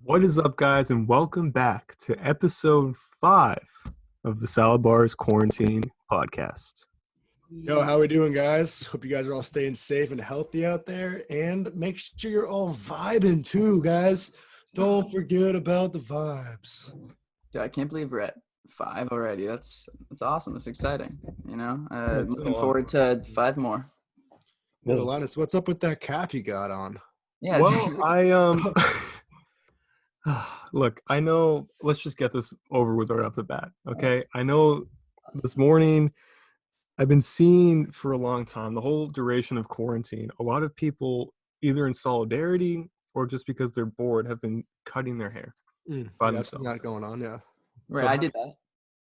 What is up, guys, and welcome back to episode 5 of the SaladBarz Quarantine Podcast. Yo, how we doing, guys? Hope you guys are all staying safe and healthy out there, and make sure you're all vibing too, guys. Don't forget about the vibes. Dude, I can't believe we're at 5 already. That's awesome. That's exciting. Looking forward to 5 more. Well, Linus, what's up with that cap you got on? Yeah. Well, look, I know, let's just get this over with right off the bat, okay? I know this morning, I've been seeing for a long time, the whole duration of quarantine, a lot of people, either in solidarity or just because they're bored, have been cutting their hair by That's themselves. not going on, yeah. Right, So I did that.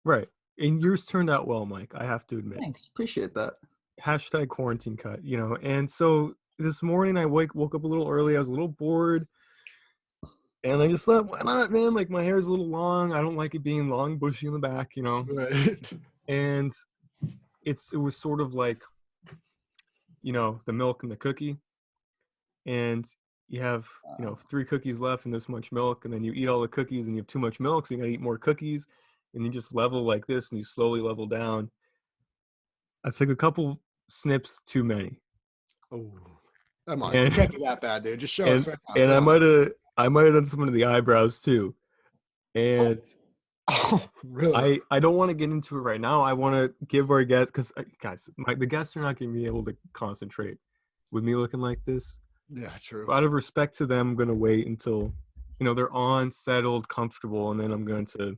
Right. And yours turned out well, Mike, I have to admit. Thanks. Appreciate that. Hashtag quarantine cut, And so this morning I woke up a little early. I was a little bored. And I just thought, why not, man? Like, my hair is a little long. I don't like it being long, bushy in the back, Right. And it was sort of like, the milk and the cookie. And you have, 3 cookies left and this much milk. And then you eat all the cookies and you have too much milk. So you got to eat more cookies. And you just level like this and you slowly level down. I took a couple snips too many. Oh, come on. It can't be that bad, dude. Just show us right now. And I might have done some of the eyebrows too. And Oh, really? I don't want to get into it right now. I want to give our guests, because guys, the guests are not going to be able to concentrate with me looking like this. Yeah, true. Out of respect to them, I'm going to wait until, they're on, settled, comfortable, and then I'm going to,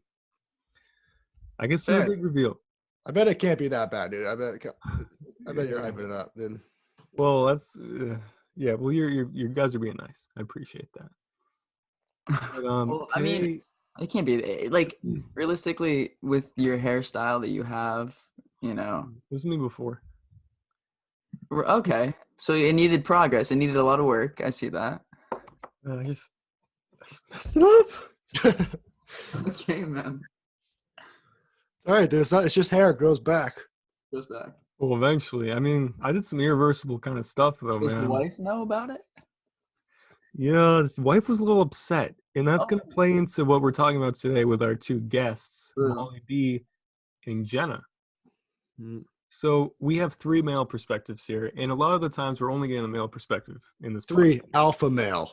I guess, do a big reveal. I bet it can't be that bad, dude. I bet you're hyping it up, dude. Well, that's yeah. Well, you guys are being nice. I appreciate that. But, Well, I mean, it can't be like realistically with your hairstyle that you have. It was me before. Okay, so it needed progress. It needed a lot of work. I see that. I just messed it up. Okay, man. All right, dude. It's just hair. It grows back. Goes back. Well, eventually. I mean, I did some irreversible kind of stuff, though, Does man. the wife know about it? Yeah, the wife was a little upset, and that's going to play into what we're talking about today with our 2 guests, Molly B and Jenna. So we have 3 male perspectives here, and a lot of the times we're only getting the male perspective in this 3 podcast. alpha male.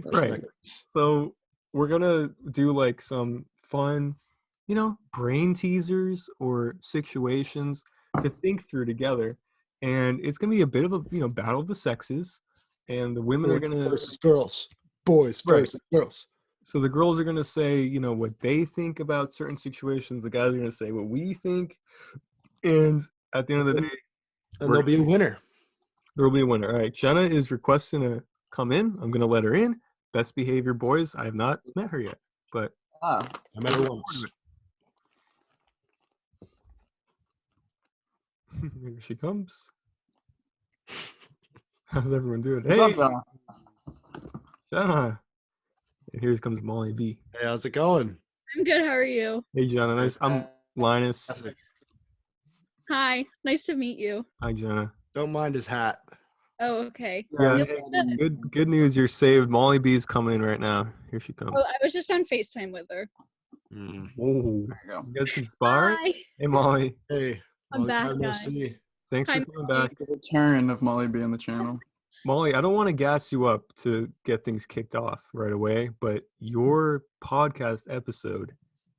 Right. So we're going to do like some fun, brain teasers or situations to think through together. And it's going to be a bit of a, battle of the sexes. And the women are going to... versus girls. Boys versus girls. So the girls are going to say, what they think about certain situations. The guys are going to say what we think. And at the end of the day... And there'll be a winner. There will be a winner. All right. Jenna is requesting to come in. I'm going to let her in. Best behavior, boys. I have not met her yet, but... I met her once. Here she comes. How's everyone doing? What's Hey, up, Jenna? Jenna. And here comes Molly B. Hey, how's it going? I'm good. How are you? Hey, Jenna. Nice. I'm Linus. Hi. Nice to meet you. Hi, Jenna. Don't mind his hat. Oh, okay. Yeah. Yep. Good news. You're saved. Molly B is coming in right now. Here she comes. Oh, I was just on FaceTime with her. Oh, There you go. you guys can spar. Hi. Hey, Molly. Hey, I'm long back, time no guys. see. Thanks Hi, for coming Molly. back. The return of Molly B on the channel. Molly, I don't want to gas you up to get things kicked off right away, but your podcast episode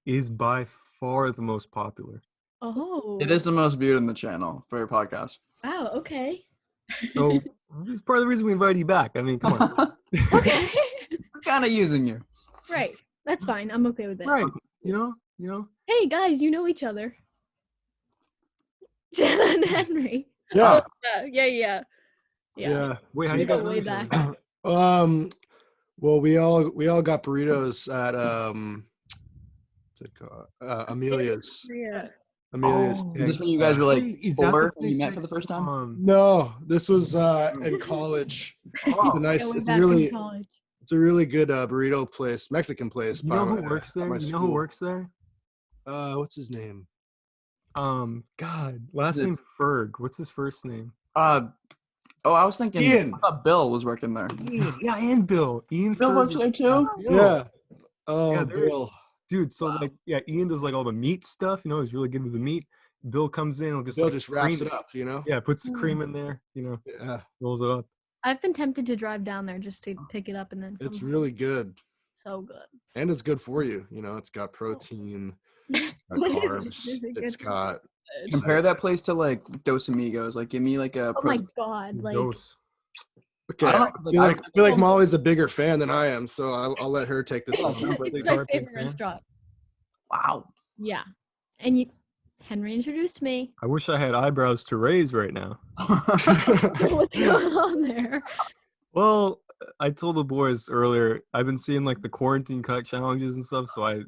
is by far the most popular. Oh. It is the most viewed on the channel for your podcast. Wow. Okay. So this is part of the reason we invited you back. I mean, come on. Okay. We're kind of using you. Right. That's fine. I'm okay with that. Right. You know. Hey, guys, you know each other. Jenna and Henry. Yeah. Oh, yeah. Wait, how do We you go guys know way each other? back. Well, we all got burritos at what's it called? Amelia's. Yeah. Amelia's. Oh. thing. Just when you guys were like Wait, is that the 4 when you place met that- for the first time? No, this was in college. Oh, Nice. Going It's back a from really college. It's a really good burrito place, Mexican place. You know who works there? my You know who school. works there? What's his name? God, last Is it- name Ferg. What's his first name? Oh, I was thinking. Ian. I thought Bill was working there. Ian, yeah, and Bill. Ian Bill works there too. Yeah. Oh, Yeah, Bill. Dude, so Wow. like, yeah, Ian does like all the meat stuff. You know, he's really good with the meat. Bill comes in and just Bill like just wraps cream it up, you know? Yeah, puts the cream in there. You know, Yeah. rolls it up. I've been tempted to drive down there just to pick it up and then. It's come really good. so good. And it's good for you. You know, it's got protein, got carbs. It's got Compare that place to like Dos Amigos. Like, give me like a. Oh my god! Like Dose. okay. I I don't- feel like, like Molly's a bigger fan than I am, so I'll let her take this it's, one. Like it's the my cartoon favorite fan? restaurant. Wow. Yeah, and Henry introduced me. I wish I had eyebrows to raise right now. What's going on there? Well, I told the boys earlier, I've been seeing like the quarantine cut challenges and stuff, so I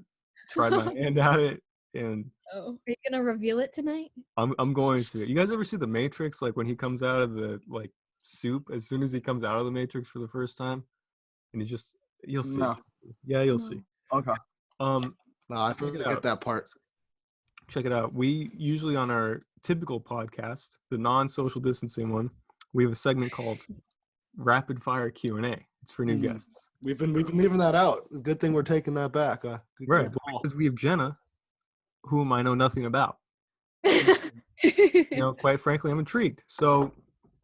tried my hand at it, and Oh, are you gonna reveal it tonight? I'm going to. You guys ever see The Matrix? Like when he comes out of the like soup, as soon as he comes out of the Matrix for the first time, and you'll see. No. Yeah, you'll No. see. Okay. No, I Check it forget out. that part. Check it out. We usually on our typical podcast, the non-social distancing one, we have a segment called Rapid Fire Q&A. It's for new guests. We've been leaving that out. Good thing we're taking that back. Good Right. call. Because we have Jenna, whom I know nothing about. You know, quite frankly, I'm intrigued. So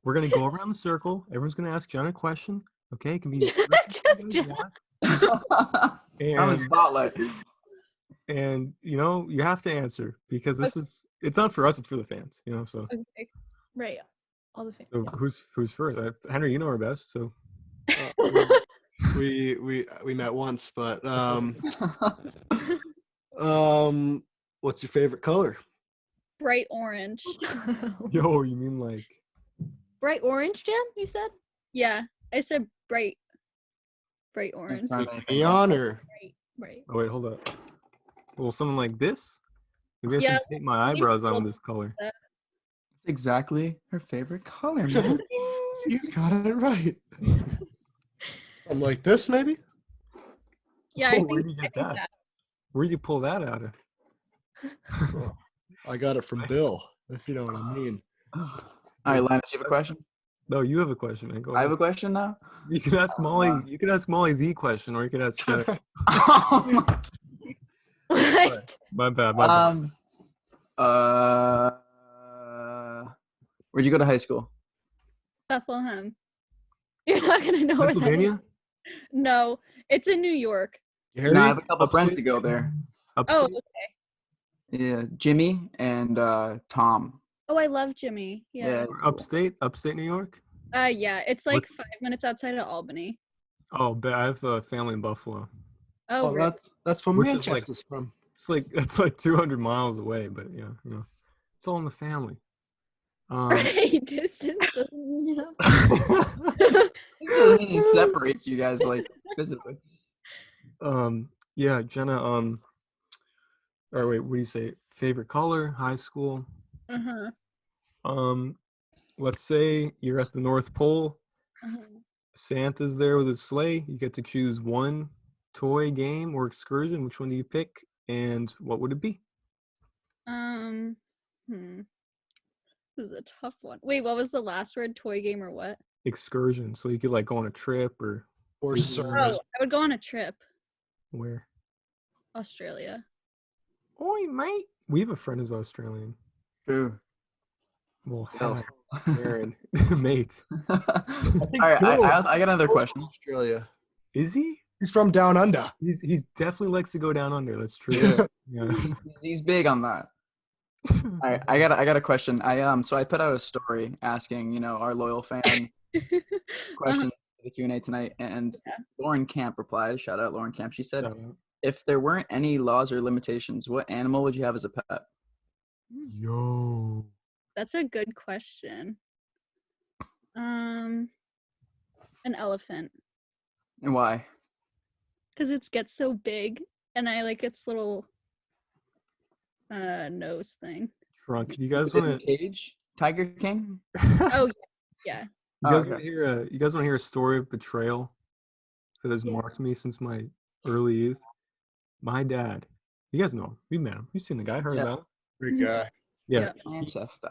we're going to go around the circle. Everyone's going to ask Jenna a question. Okay? It can be Just Jenna. On the and, spotlight. and, you know, you have to answer because it's not for us, it's for the fans, you know, so. Okay. Right. All the fans. So who's first? Henry, you know her best, so. We met once, but what's your favorite color? Bright orange. Yo, you mean like Bright orange, Jen? You said? Yeah, I said bright orange. Neon or Right. oh wait, hold up. Well, something like this? Maybe I Yeah, should paint my eyebrows on this color. Exactly her favorite color, man. you got it right. I'm like this, maybe. Yeah, Oh, I where'd think, you I get think that? that. Where'd you pull that out of? I got it from Bill, if you know what I mean. All right, Linus, you have a question? No, you have a question, man. Go I have ahead. a question now. You can ask Molly. You can ask Molly the question, or you can ask. What? My bad. My bad. Where'd you go to high school? Bethlehem. You're not gonna know where that is. Pennsylvania. No, it's in New York. Harry, No, I have a couple friends upstate? to go there. Upstate? Oh, okay. Yeah, Jimmy and Tom. Oh, I love Jimmy. Yeah. Or upstate New York. Yeah, it's like 5 minutes outside of Albany. Oh, but I have a family in Buffalo. Oh, oh, really? that's from Which is Manchester. like- From It's like 200 miles away, but yeah, you know, it's all in the family. Right. Distance doesn't help. It doesn't mean it separates you guys like physically. Yeah, Jenna. All right, wait. What do you say? Favorite color? High school? Uh-huh. Let's say you're at the North Pole. Uh-huh. Santa's there with his sleigh. You get to choose one toy, game, or excursion. Which one do you pick, and what would it be? This is a tough one. Wait, what was the last word? Toy, game, or what? Excursion. So you could like go on a trip or or Mhm. service. Oh, I would go on a trip. where. Australia. Oi, mate. We have a friend who's Australian. True. Well, Bill. hi, Aaron, mate. All right, Bill- I got another Bill's question. from Australia. Is he? He's from down under. He's definitely likes to go down under. That's true. Yeah. Yeah. He's big on that. All right, I got a question. So I put out a story asking, our loyal fans questions for the Q&A tonight, and Lauren Camp replied. Shout out Lauren Camp. She said, if there weren't any laws or limitations, what animal would you have as a pet? Yo. That's a good question. An elephant. And why? Because it gets so big and I like its little nose thing. Trunk. Do you guys Is it in want a to? cage? Tiger King? Oh, yeah. You guys Okay. want to hear? You guys want to hear a story of betrayal that has Yeah. marked me since my early youth? My dad. You guys know him. You've met him. You've seen the guy. Heard Yeah. about him? Great guy. Yeah. Manchester.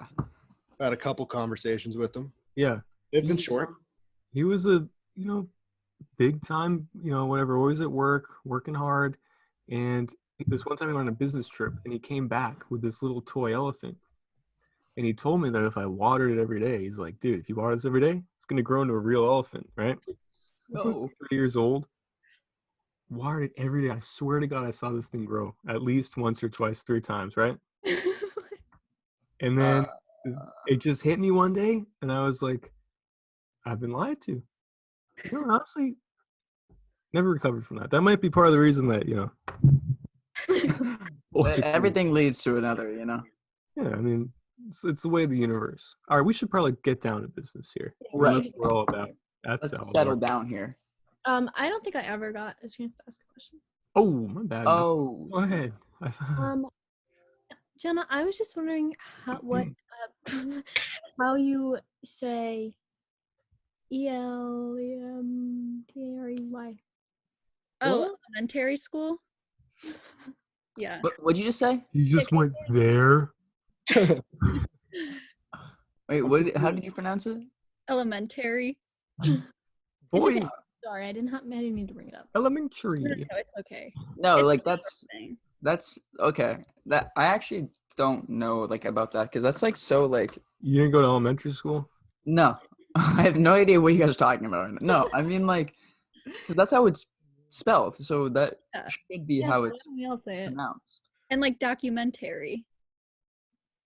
Had a couple conversations with him. Yeah. They've been short. He was a, big time, whatever, always at work, working hard. And this one time he went on a business trip and he came back with this little toy elephant. And he told me that if I watered it every day, he's like, dude, if you water this every day, it's going to grow into a real elephant, right? It's like 3 years old. Watered it every day. I swear to God, I saw this thing grow at least once or twice, 3 times, right? And then it just hit me one day, and I was like, I've been lied to. Honestly, never recovered from that. That might be part of the reason that, Everything leads to another, Yeah, I mean, it's the way of the universe. All right, we should probably get down to business here. Right. That's what we're all about. Let's settle down here. I don't think I ever got a chance to ask a question. Oh, my bad. Oh. Go ahead. Jenna, I was just wondering how you say ELEMTREY. Oh, elementary school? Yeah. What'd you just say? You just went there? Wait, how did you pronounce it? Elementary. Boy, Okay. Sorry, I didn't mean to bring it up. elementary. No, it's okay. No, It's like a thing. that's okay. That I actually don't know about that because that's so You didn't go to elementary school? no. I have no idea what you guys are talking about. No, I mean because that's how it's spelled. So that Yeah. should be how it's We all say it. pronounced. And documentary.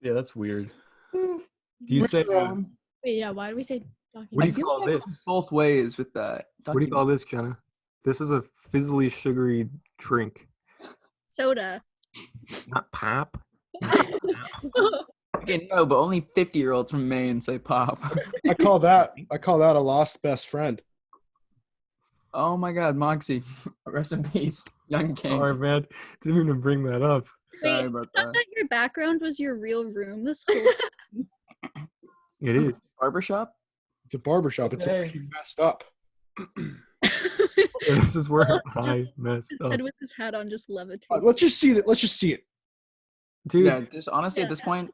Yeah, that's weird. Do you say, Wait, yeah. Why do we say documentary? what do I you feel call like it this? goes both ways with that. What do you call this, Jenna? This is a fizzly, sugary drink. Soda. Not pop. Okay, no, but only 50-year-olds from Maine say pop. I call that a lost best friend. Oh my God, Moxie, rest in peace, young king. Sorry, man. Didn't even bring that up. Sorry Wait, about I thought that. that your background was your real room this whole It is. Barbershop? It's a barbershop. It's actually messed up. This is where I messed up. head with his hat on just levitating. Let's just see that. Let's just see it. Dude, Yeah, just honestly at this point,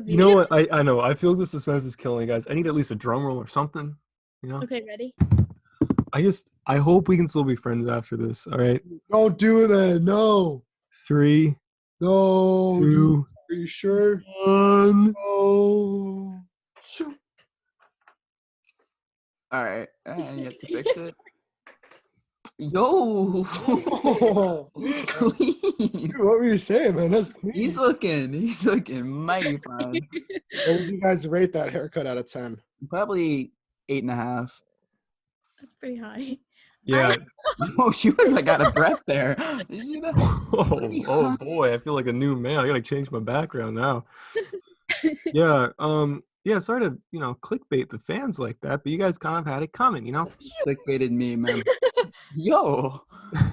you know what? I know. I feel the suspense is killing you guys. I need at least a drum roll or something. Okay, ready? I hope we can still be friends after this. All right. Don't do it, man. No. 3, No. 2, Are you sure? 1. Oh. all right, and you have to fix it. Yo, Oh. he's clean. Dude, what were you saying, man? That's clean. He's looking mighty fine. What would you guys rate that haircut out of 10? Probably 8.5. That's pretty high. Yeah. Oh, she was out of breath there. Did you see that? Oh boy, I feel like a new man. I gotta change my background now. Yeah. Sorry to clickbait the fans like that, but you guys kind of had it coming, Clickbaited me, man. Yo. All right,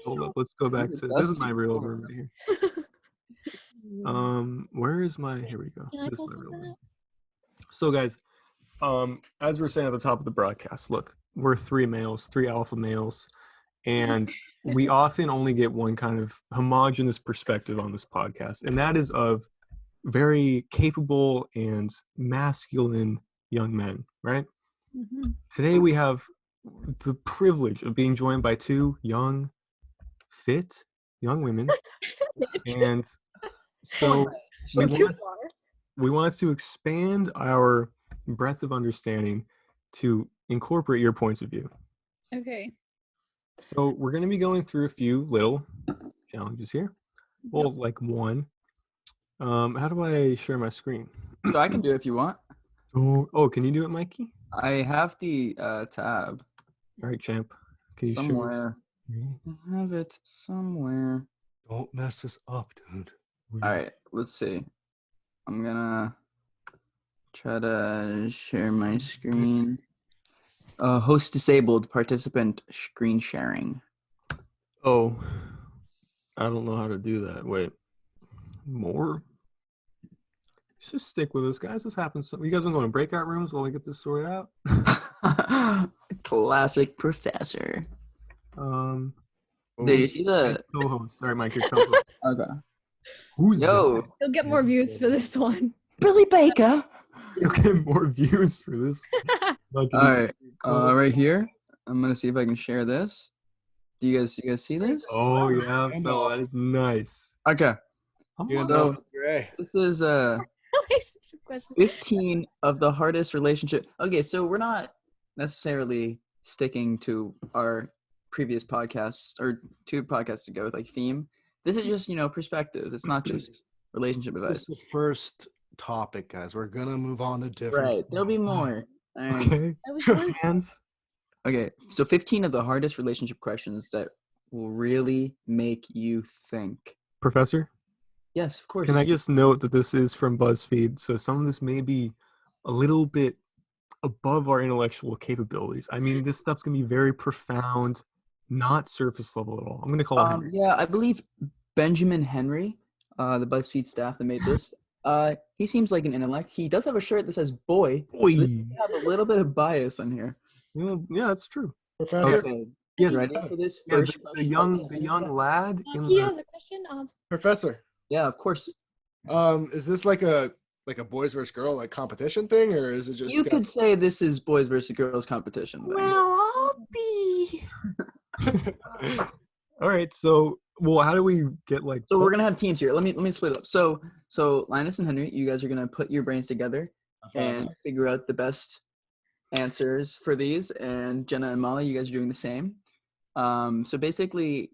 hold up. Let's go back to this is my real room right here. Where is my? Here we go. Can I This is pull my real something room. out? So guys, as we were saying at the top of the broadcast, look, we're 3 males, 3 alpha males, and we often only get one kind of homogenous perspective on this podcast, and that is of very capable and masculine young men, right? Mhm. Today we have the privilege of being joined by 2 young, fit, young women, and so we want to expand our breadth of understanding to incorporate your points of view. Okay. So we're going to be going through a few little challenges here. Well, like one. How do I share my screen? So I can do it if you want. Oh, can you do it, Mikey? I have the tab All right, champ. Can you somewhere. share? I have it somewhere. Don't mess this up, dude. All right, let's see. I'm gonna try to share my screen. Host disabled, participant screen sharing. Oh, I don't know how to do that. Wait, more? Just stick with us, guys. This happens. You guys want to go in breakout rooms while we get this sorted out? Classic professor. Oh, Did you see the? co-host. Sorry, Mike, your co-host. Okay. Who's Yo, You'll get more views for this one. Billy Baker. You'll get more views for this. All right, right here. I'm gonna see if I can share this. Do you guys see this? Oh yeah, Handoff. fella, that is nice. Okay, Handoff, Gray. this is Relationship question. 15 of the hardest relationship. Okay, so we're not necessarily sticking to our previous podcasts or 2 podcasts ago with like theme. This is just perspective. It's not just relationship This advice. is the first topic, guys. We're gonna move on to different. Right. There'll be more. All right. Okay. I was wondering. Hands. Okay. So 15 of the hardest relationship questions that will really make you think. Professor, Yes, of course. can I just note that this is from BuzzFeed, so some of this may be a little bit above our intellectual capabilities. I mean, this stuff's gonna be very profound, not surface level at all. I'm gonna call it Henry. Yeah, I believe Benjamin Henry, the BuzzFeed staff that made this. He seems like an intellect. He does have a shirt that says "boy." So Oi. we have a little bit of bias in here. Yeah, that's true. Professor. Okay. Yes. You ready for this Yeah, first the question? young lad in He the has a question. Professor. Yeah, of course. Is this like a boys versus girl like competition thing, or is it just? You could say this is boys versus girls competition. Then. I'll be. All right. So, how do we get like? So we're gonna have teams here. Let me split it up. So Linus and Henry, you guys are gonna put your brains together and figure out the best answers for these. And Jenna and Molly, you guys are doing the same. So basically,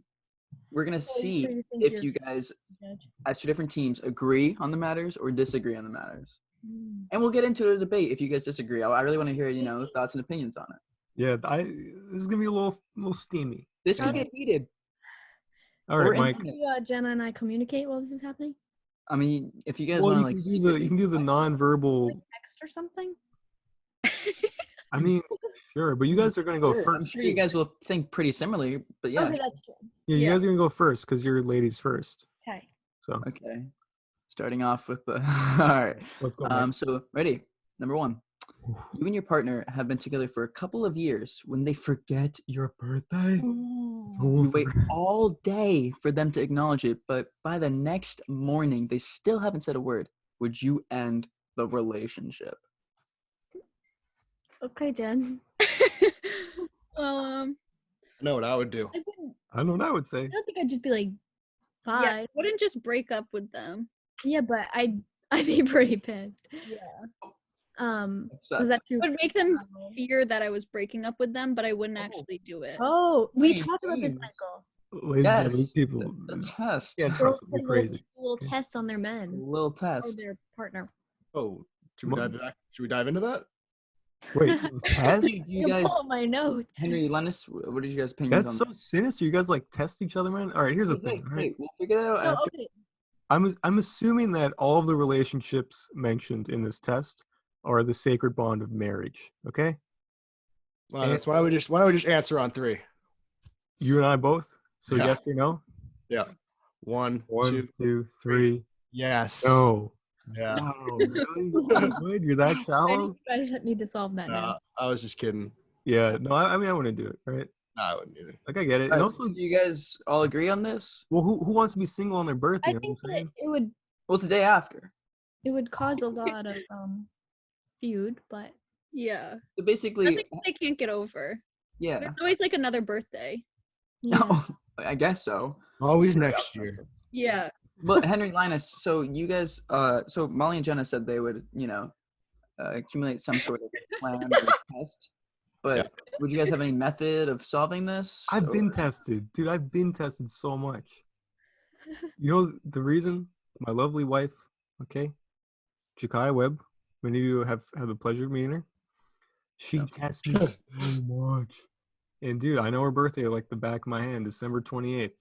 we're gonna see if you guys, as 2 different teams, agree on the matters or disagree on the matters. And we'll get into a debate if you guys disagree. I really want to hear thoughts and opinions on it. Yeah, this is gonna be a little steamy. This could get heated. All Or right, Mike. intimate. Jenna and I communicate while this is happening? I mean, if you guys Well, want to you like, can you can do the nonverbal. Like text or something? I mean, sure, but you guys are gonna go Sure, first. I'm sure you guys will think pretty similarly, but yeah. Okay, that's true. Yeah, you Yeah. guys are gonna go first because you're ladies first. Okay. So Okay. Starting off with the all right. let's go. Mike. So ready. Number 1. You and your partner have been together for a couple of years. When they forget your birthday, you wait all day for them to acknowledge it, but by the next morning, they still haven't said a word. Would you end the relationship? Okay, Jen. Well, I know what I would do. I wouldn't. I don't know what I would say. I don't think I'd just be like, bye. yeah, wouldn't just break up with them. Yeah, but I'd be pretty pissed. Yeah. Was that true? It would make them fear that I was breaking up with them, but I wouldn't actually do it. Oh, we Wait, talked about this, wait. Michael. Ladies and Yes. gentlemen, these people. The test. Yeah, A trust Girls them, put they're a crazy. little test on their men little or test. their partner. Oh, should we dive into that? Wait, test? You You guys, pull up my notes. Henry, Linus, what did you guys opinions That's on so sinister. You guys like test each other, man. All right, here's the that? thing. All right, We'll figure that out No, after. okay. I'm assuming that all of the relationships mentioned in this test are the sacred bond of marriage. Okay, Well, that's why don't we just answer on 3? you and I both. So Yeah. yes or no? Yeah. 1, 1, 2. 2, 3. Yes. No. Yeah. No, really? Good? You're that I shallow? think you guys need to solve that now. I was just kidding. Yeah. No, I mean I wouldn't do it, right? No, I wouldn't either. Like I get it. All And right, also, so do you guys all agree on this? well, who wants to be single on their birthday? I You know think what I'm that saying? Well, it's the day after. it would cause a lot of feud, but Yeah. So basically, Nothing they can't get over. yeah. There's always like another birthday. yeah. No, I guess so. Always next year. Yeah. But Henry, Linus, so you guys, so Molly and Jenna said they would, accumulate some sort of plan or test. But would you guys have any method of solving this? I've been or- tested, dude. I've been tested so much. You know the reason? My lovely wife, okay, Jakaya Webb. Many of you have the pleasure of meeting her. She tests me so much, and dude, I know her birthday like the back of my hand, December 28th.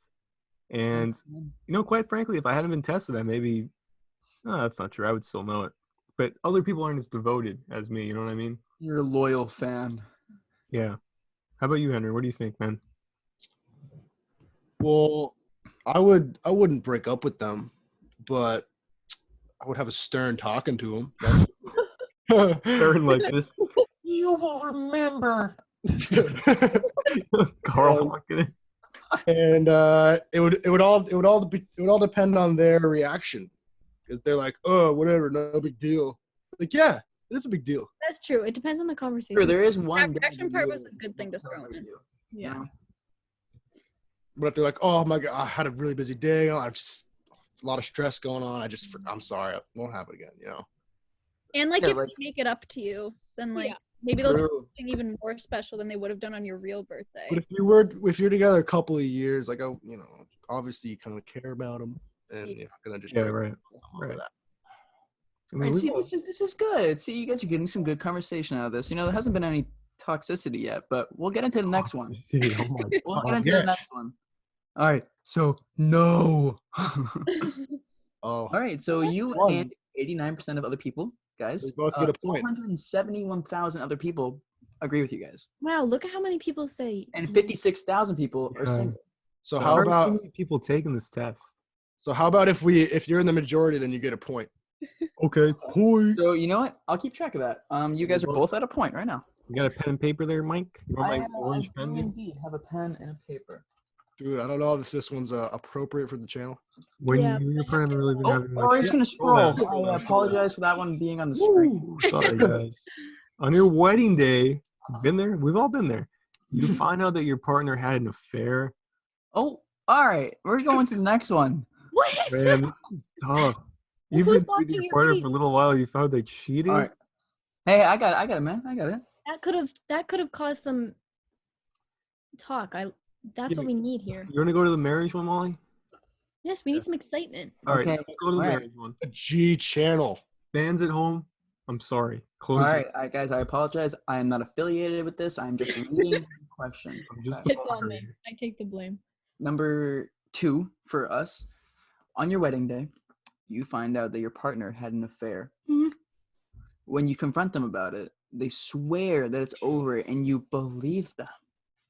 And quite frankly, if I hadn't been tested, I maybe, no, that's not true. I would still know it. But other people aren't as devoted as me. You know what I mean? You're a loyal fan. Yeah. How about you, Henry? What do you think, man? Well, I wouldn't break up with them, but I would have a stern talking to them. Aaron like this. You will remember. Carl walking in. And it would all depend on their reaction. If they're like, oh, whatever, no big deal. Like, yeah, It's a big deal. That's true. It depends on the conversation. Sure, there is one. That rejection part was a good thing to throw in. Yeah. But if they're like, oh my God, I had a really busy day. I just a lot of stress going on. I'm sorry. It won't happen again, you know? And like Yeah, if like- they make it up to you, then like Yeah. maybe they'll do True. something even more special than they would have done on your real birthday. But if you're together a couple of years, like, you know, obviously you kind of care about them, and you're not gonna just Yeah, break right. them over Right. that. I mean, Right, we've see, all- this is good. See, you guys are getting some good conversation out of this. You know, there hasn't been any toxicity yet, but we'll get into the next one. Dude, oh my We'll God. get into the Yes. next one. All right. So no. Oh, All right. So you One. and 89% of other people, guys, We both get a point. 471,000 other people agree with you guys, Wow, look at how many people say. and no. 56,000 people are Yeah. single. so How how are about so many people taking this test? if you're in the majority, then you get a point. Okay, point. So you know what? I'll keep track of that. You guys are both at a point right now. You got a pen and paper there, Mike? You want my orange pen? do dude? indeed have a pen and a paper. Dude, I don't know if this one's appropriate for the channel. When Yeah, you and your friend haven't really been Oh, having much. we're just gonna Scroll down, scroll. scroll I down, scroll down. apologize for that one being on the screen. Ooh, sorry, guys. On your wedding day, been there? We've all been there. You find out that your partner had an affair. Oh, all right. We're going to the next one. What is Man, that? this is tough. Who's Even with watching your your partner wedding? for a little while, you found they cheated. All right. Hey, I got it, man. I got it. That could have caused some talk. That's what we need here. You want to go to the marriage one, Molly? Yes, we need some excitement. All right, Okay, let's go to the all right. marriage one. The G channel. Fans at home, I'm sorry. Close All it. right, guys, I apologize. I am not affiliated with this. I'm just reading the question. I'm just Okay. the It's on me. moderator. I take the blame. Number 2 for us. On your wedding day, you find out that your partner had an affair. When you confront them about it, they swear that it's over and you believe them.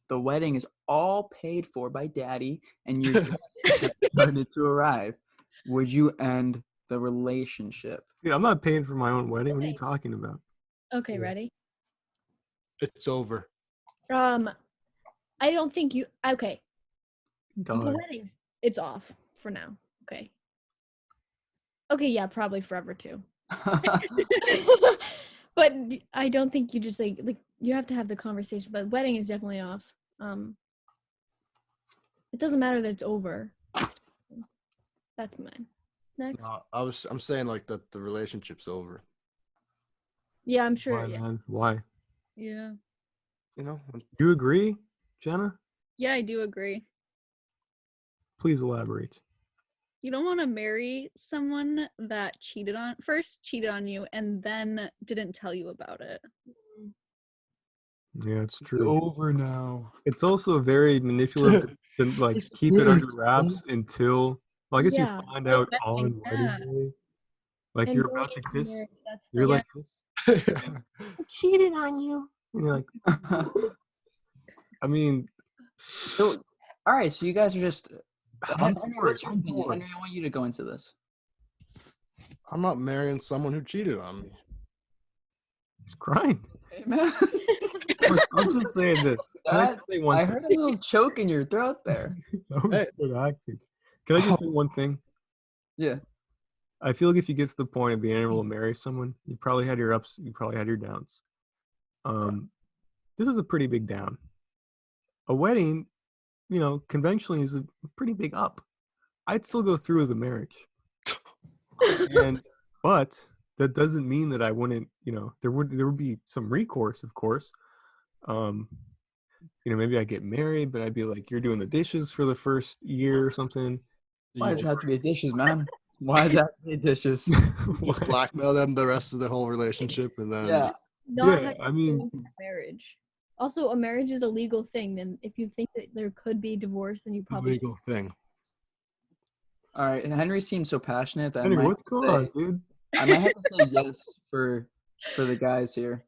The wedding is all paid for by daddy and you're just started to arrive. Would you end the relationship? Dude, I'm not paying for my own wedding. What are you Okay. talking about? Okay, Yeah. ready? It's over. I don't think you. Okay, the God. weddings. It's off for now. Okay. Okay, yeah, probably forever too. But I don't think you just like you have to have the conversation. But wedding is definitely off. It doesn't matter that it's over. That's mine. Next. No, I'm saying like that the relationship's over. Yeah, I'm sure. Why, Yeah. man? Why? Yeah. You know, You agree, Jenna? Yeah, I do agree. Please elaborate. You don't want to marry someone that cheated on you and then didn't tell you about it. Yeah, it's true. Over now. It's also very manipulative to like It's keep it under weird. wraps until, well, I guess Yeah. you find out wedding, on wedding yeah. day. Like And you're going about to into kiss. marriage, that's You're the- like this. I cheated on you. And you're like, I mean, So, all right. So you guys are just. I'm Henry, torn. what's your I'm opinion? torn. Henry, I want you to go into this. I'm not marrying someone who cheated on me. He's crying. Hey, man. Look, I'm just saying this. Can I That- say one I thing? heard a little choke in your throat there. That was Hey. good acting. Can I just say one thing? Yeah. I feel like if you get to the point of being able to marry someone, you probably had your ups, you probably had your downs. This is a pretty big down. A wedding, conventionally is a pretty big up. I'd still go through with the marriage. But that doesn't mean that I wouldn't, there would be some recourse, of course. Maybe I get married, but I'd be like, you're doing the dishes for the first year or something. Why does it have to be dishes, man? Why does it have to be dishes? Just blackmail them the rest of the whole relationship, and then Yeah. Not Yeah, have to I mean- go into marriage. Also, a marriage is a legal thing. Then, if you think that there could be divorce, then you the probably legal thing. All right. Henry seems so passionate that Henry, I might what's have to going on, say- dude? I might have to say yes for the guys here.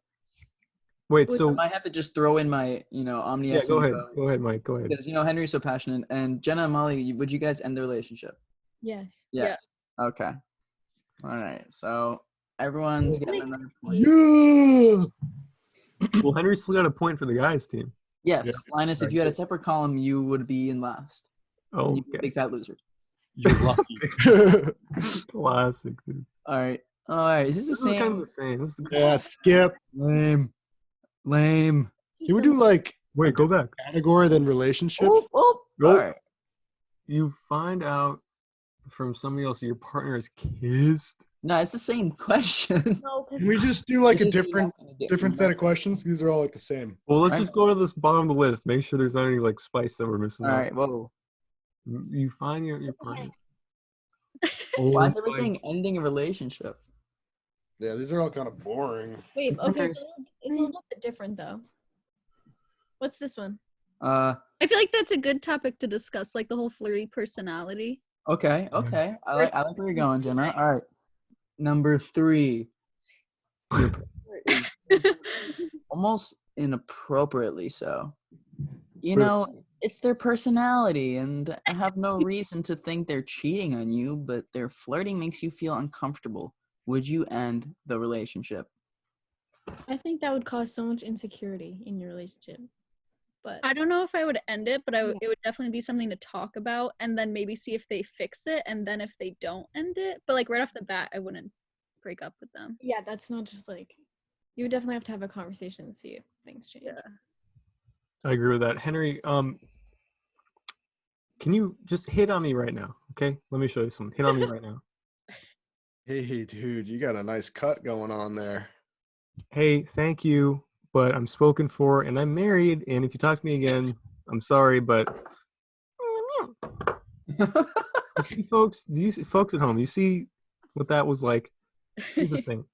Wait, Which so I might have to just throw in my, omniscient. go ahead. vote. Go ahead, Mike. Go ahead. Because Henry's so passionate, and Jenna and Molly, would you guys end the relationship? yes. Yes. Okay. All right. So everyone's getting Makes another point. Yeah. Well, Henry still got a point for the guys' team. Yes, Yeah. Linus. If Alright, you had a good. separate column, you would be in last. Oh, You'd be a okay. big fat loser. You're lucky. Classic, dude. All right. All right, is this the This is kind of same? the same. This is the Yeah, skip. Lame. Can we do like Wait, go back. category then relationship? Oh, all Nope. right. You find out from somebody else that your partner is kissed. No, it's the same question. No, because Can we just do like a It's just different set of questions? These are all like the same. Well, let's Right. just go to this bottom of the list. Make sure there's not any like spice that we're missing. All out. right. Whoa. You find your partner. Why is Oh my- everything ending a relationship? Yeah, these are all kind of boring. wait, okay, it's a little bit different though. What's this one? Uh. I feel like that's a good topic to discuss, like the whole flirty personality. Okay. Okay. I like where you're going, Jenna. All right. Number 3. Your partner is almost inappropriately so. You Really? know, it's their personality, and I have no reason to think they're cheating on you, but their flirting makes you feel uncomfortable. Would you end the relationship? I think that would cause so much insecurity in your relationship. But I don't know if I would end it, but Yeah. it would definitely be something to talk about and then maybe see if they fix it. And then if they don't end it, but like right off the bat, I wouldn't break up with them. yeah, that's not just like you would definitely have to have a conversation and see if things change. Yeah. I agree with that. Henry, can you just hit on me right now? Okay, let me show you something. Hit on me right now. Hey, dude, you got a nice cut going on there. Hey, thank you, but I'm spoken for and I'm married. And if you talk to me again, I'm sorry, but you see, folks, folks at home, you see what that was like? Here's the thing.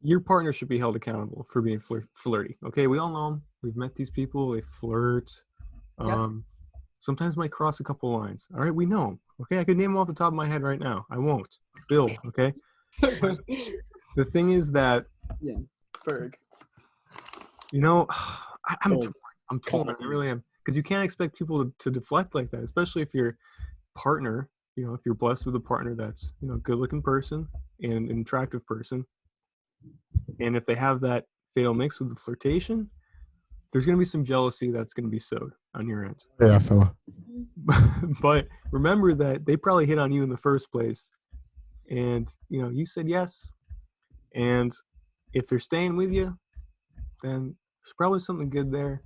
Your partner should be held accountable for being flirty. Okay, we all know them. We've met these people. They flirt. Yeah. Sometimes might cross a couple lines. All right, we know them. Okay, I could name them off the top of my head right now. I won't. Bill. Okay. The thing is that Berg. you know, I'm Oh, torn. I'm torn. I really am, because you can't expect people to deflect like that, especially if your partner, you know, if you're blessed with a partner that's, you know, a good-looking person and an attractive person. And if they have that fatal mix with the flirtation, there's going to be some jealousy that's going to be sowed on your end. Yeah, fella. But remember that they probably hit on you in the first place. And, you know, you said yes. And if they're staying with you, then there's probably something good there.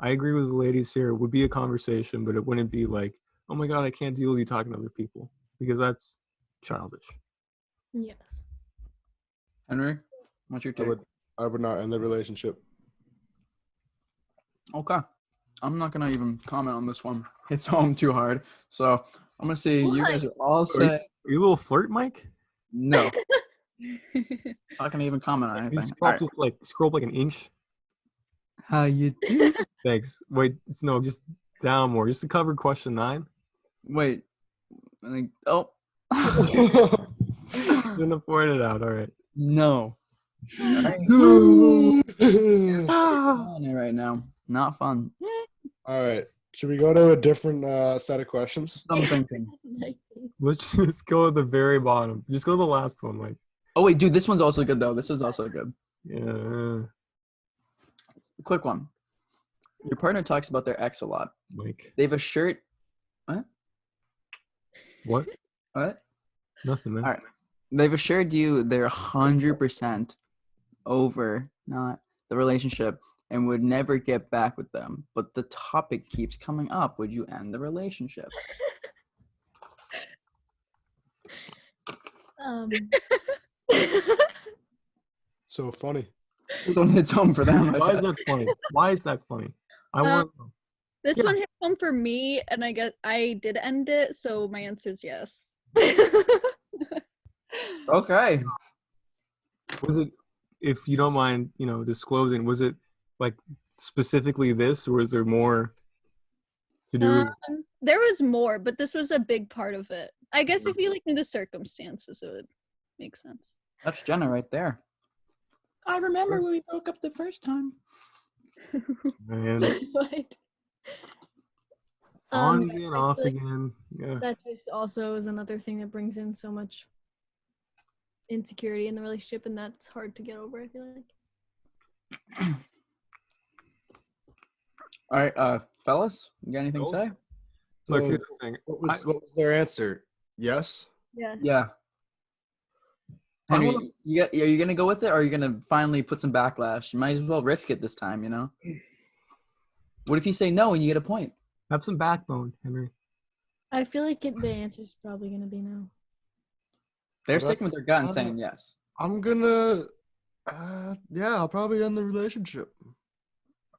I agree with the ladies here. It would be a conversation, but it wouldn't be like, oh my God, I can't deal with you talking to other people, because that's childish. Yes. Henry, what's your take? I would not end the relationship. Okay. I'm not going to even comment on this one. It's home too hard. So I'm going to say you guys are all set. Are you a little flirt, Mike? No. Not going to even comment on You anything. scroll All right. scroll up like an inch. How you do? Thanks. Wait, no, just down more. Just to cover question 9. Wait. I think, oh. Shouldn't have pointed it out. All right. No. All right. Ah. On it right now. Not fun. All right. Should we go to a different set of questions? I'm thinking. Let's just go at the very bottom. Just go to the last one, Mike. Oh, wait, dude, this one's also good, though. This is also good. Yeah, Quick one. Your partner talks about their ex a lot. Mike. They have a shirt. What? What? What? Nothing, man. All right. They've assured you they're 100% over not the relationship and would never get back with them. But the topic keeps coming up. Would you end the relationship? So funny. It's home for them. Why is that funny? Why is that funny? I want to know. This Yeah. one hit home for me, and I guess I did end it, so my answer is yes. Okay. Was it, if you don't mind, you know, disclosing, was it like specifically this, or is there more to do with There was more, but this was a big part of it. I guess if you like knew the circumstances, it would make sense. That's Jenna right there. I remember when we broke up the first time. man? What? On I again, feel off like again. Yeah. That just also is another thing that brings in so much insecurity in the relationship, and that's hard to get over, I feel like. All right, fellas, you got anything to say? Look, So here's the thing. what was their answer? Yes? Yes. Yeah. I Henry, wanna- are you gonna go with it, or are you gonna finally put some backlash? You might as well risk it this time, you know. What if you say no and you get a point? Have some backbone, Henry. I feel like the answer's probably gonna be no. They're Well, sticking with their gut and uh, saying yes. I'm gonna, I'll probably end the relationship.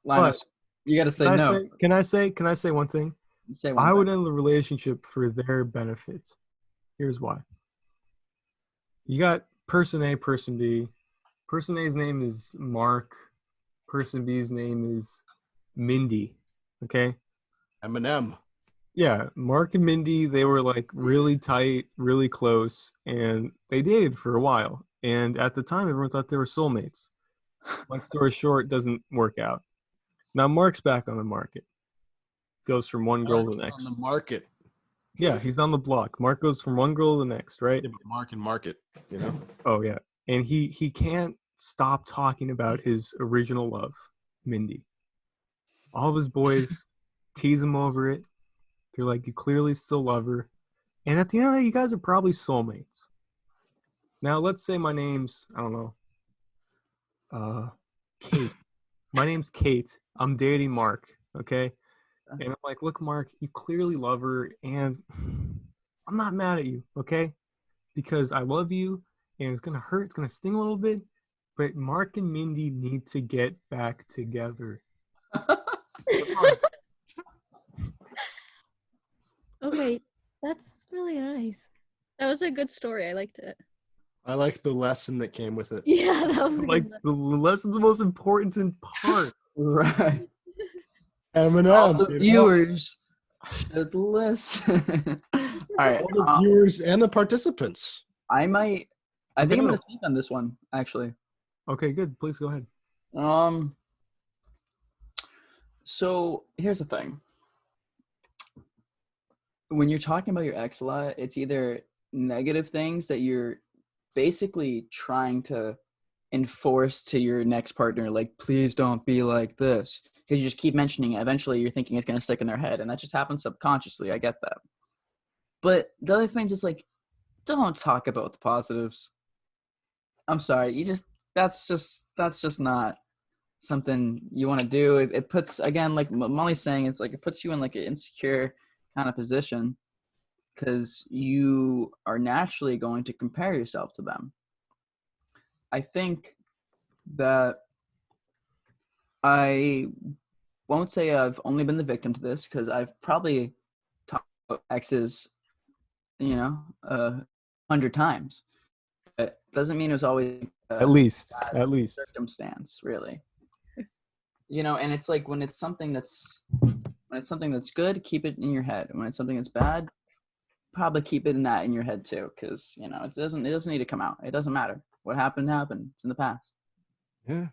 Linus, you got to say no. Can I say one thing? Say one I would thing. end the relationship for their benefits. Here's why. You got person A, person B. Person A's name is Mark. Person B's name is Mindy. Okay? Eminem. Yeah, Mark and Mindy, they were like really tight, really close, and they dated for a while. And at the time, everyone thought they were soulmates. Long story short, doesn't work out. Now Mark's back on the market. Goes from one girl to the Mark's next. on the market. Yeah, he's on the block. Mark goes from one girl to the next, right? Yeah, but Mark and market, you know? Oh yeah. And he can't stop talking about his original love, Mindy. All of his boys tease him over it. They're like, you clearly still love her. And at the end of the day, you guys are probably soulmates. Now, let's say my name's, I don't know, Kate. My name's Kate. I'm dating Mark, okay? And I'm like, look, Mark, you clearly love her, and I'm not mad at you, okay? Because I love you, and it's going to hurt. It's going to sting a little bit. But Mark and Mindy need to get back together. Okay, that's really nice. That was a good story. I liked it. I like the lesson that came with it. Yeah, that was a Like, good one. the lesson's the most important part. Right. Eminem. All the you know? viewers should listen. All right. All the viewers and the participants. I think I'm No. gonna speak on this one actually. Okay, good. Please go ahead. So here's the thing. When you're talking about your ex a lot, it's either negative things that you're basically trying to enforce to your next partner, like, please don't be like this. Because you just keep mentioning it. Eventually you're thinking it's going to stick in their head. And that just happens subconsciously. I get that. But the other thing is like, don't talk about the positives. I'm sorry. That's just not something you want to do. It puts, again, like Molly's saying, it's like it puts you in like an insecure kind of position because you are naturally going to compare yourself to them. I think that I won't say I've only been the victim to this because I've probably talked about exes, 100 times. But doesn't mean it was always At least. circumstance, really. And it's like when it's something that's good, keep it in your head. When it's something that's bad, probably keep it in your head too, because it doesn't need to come out. It doesn't matter. What happened. It's in the past. Yeah.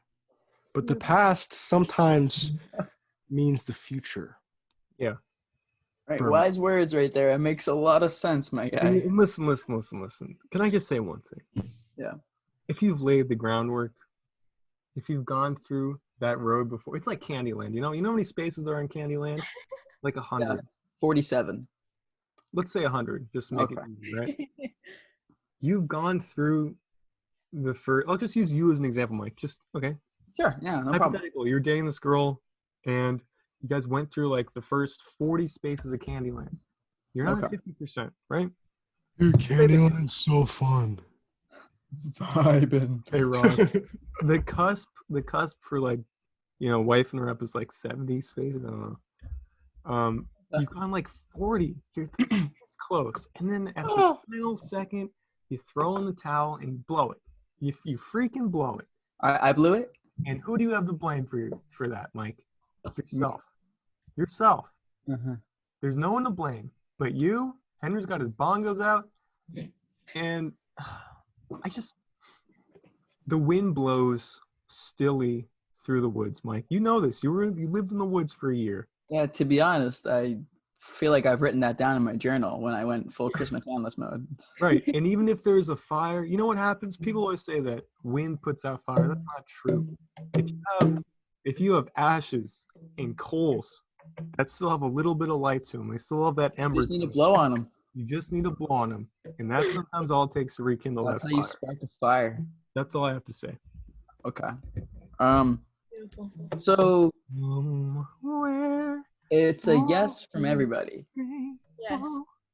But the past sometimes means the future. Yeah. Right. For- Wise words right there. It makes a lot of sense, my guy. And listen. Can I just say one thing? Yeah. If you've laid the groundwork, if you've gone through that road before, it's like Candyland. You know how many spaces there are in Candyland? Like 100. Yeah. 47. Let's say 100, just to make it Okay. easy, right? You've gone through the first. I'll just use you as an example, Mike. Just okay. Sure. Yeah. No problem. Hypothetical. You're dating this girl, and you guys went through like the first 40 spaces of Candyland. You're not Okay. at 50%, right? Dude, Candyland's so fun. Vibing. Hey, Ron. the cusp for like, wifing her up is like 70 spaces. I don't know. You've gone like 40. You're this close, and then at the final second, you throw in the towel and blow it. You freaking blow it. I blew it. And who do you have to blame for that, Mike? Yourself. Uh-huh. There's no one to blame but you. Henry's got his bongos out, and the wind blows stilly through the woods, Mike. You know this. You lived in the woods for a year. Yeah. To be honest, I feel like I've written that down in my journal when I went full Chris McCandless mode. Right. And even if there's a fire, you know what happens? People always say that wind puts out fire. That's not true. If you have ashes and coals that still have a little bit of light to them, they still have that You ember. just need to to them. blow on them. You just need to blow on them, and that's sometimes all it takes to rekindle That's that how you fire. spark a fire. That's all I have to say. Okay. Beautiful. So Where it's a yes from everybody. Yes.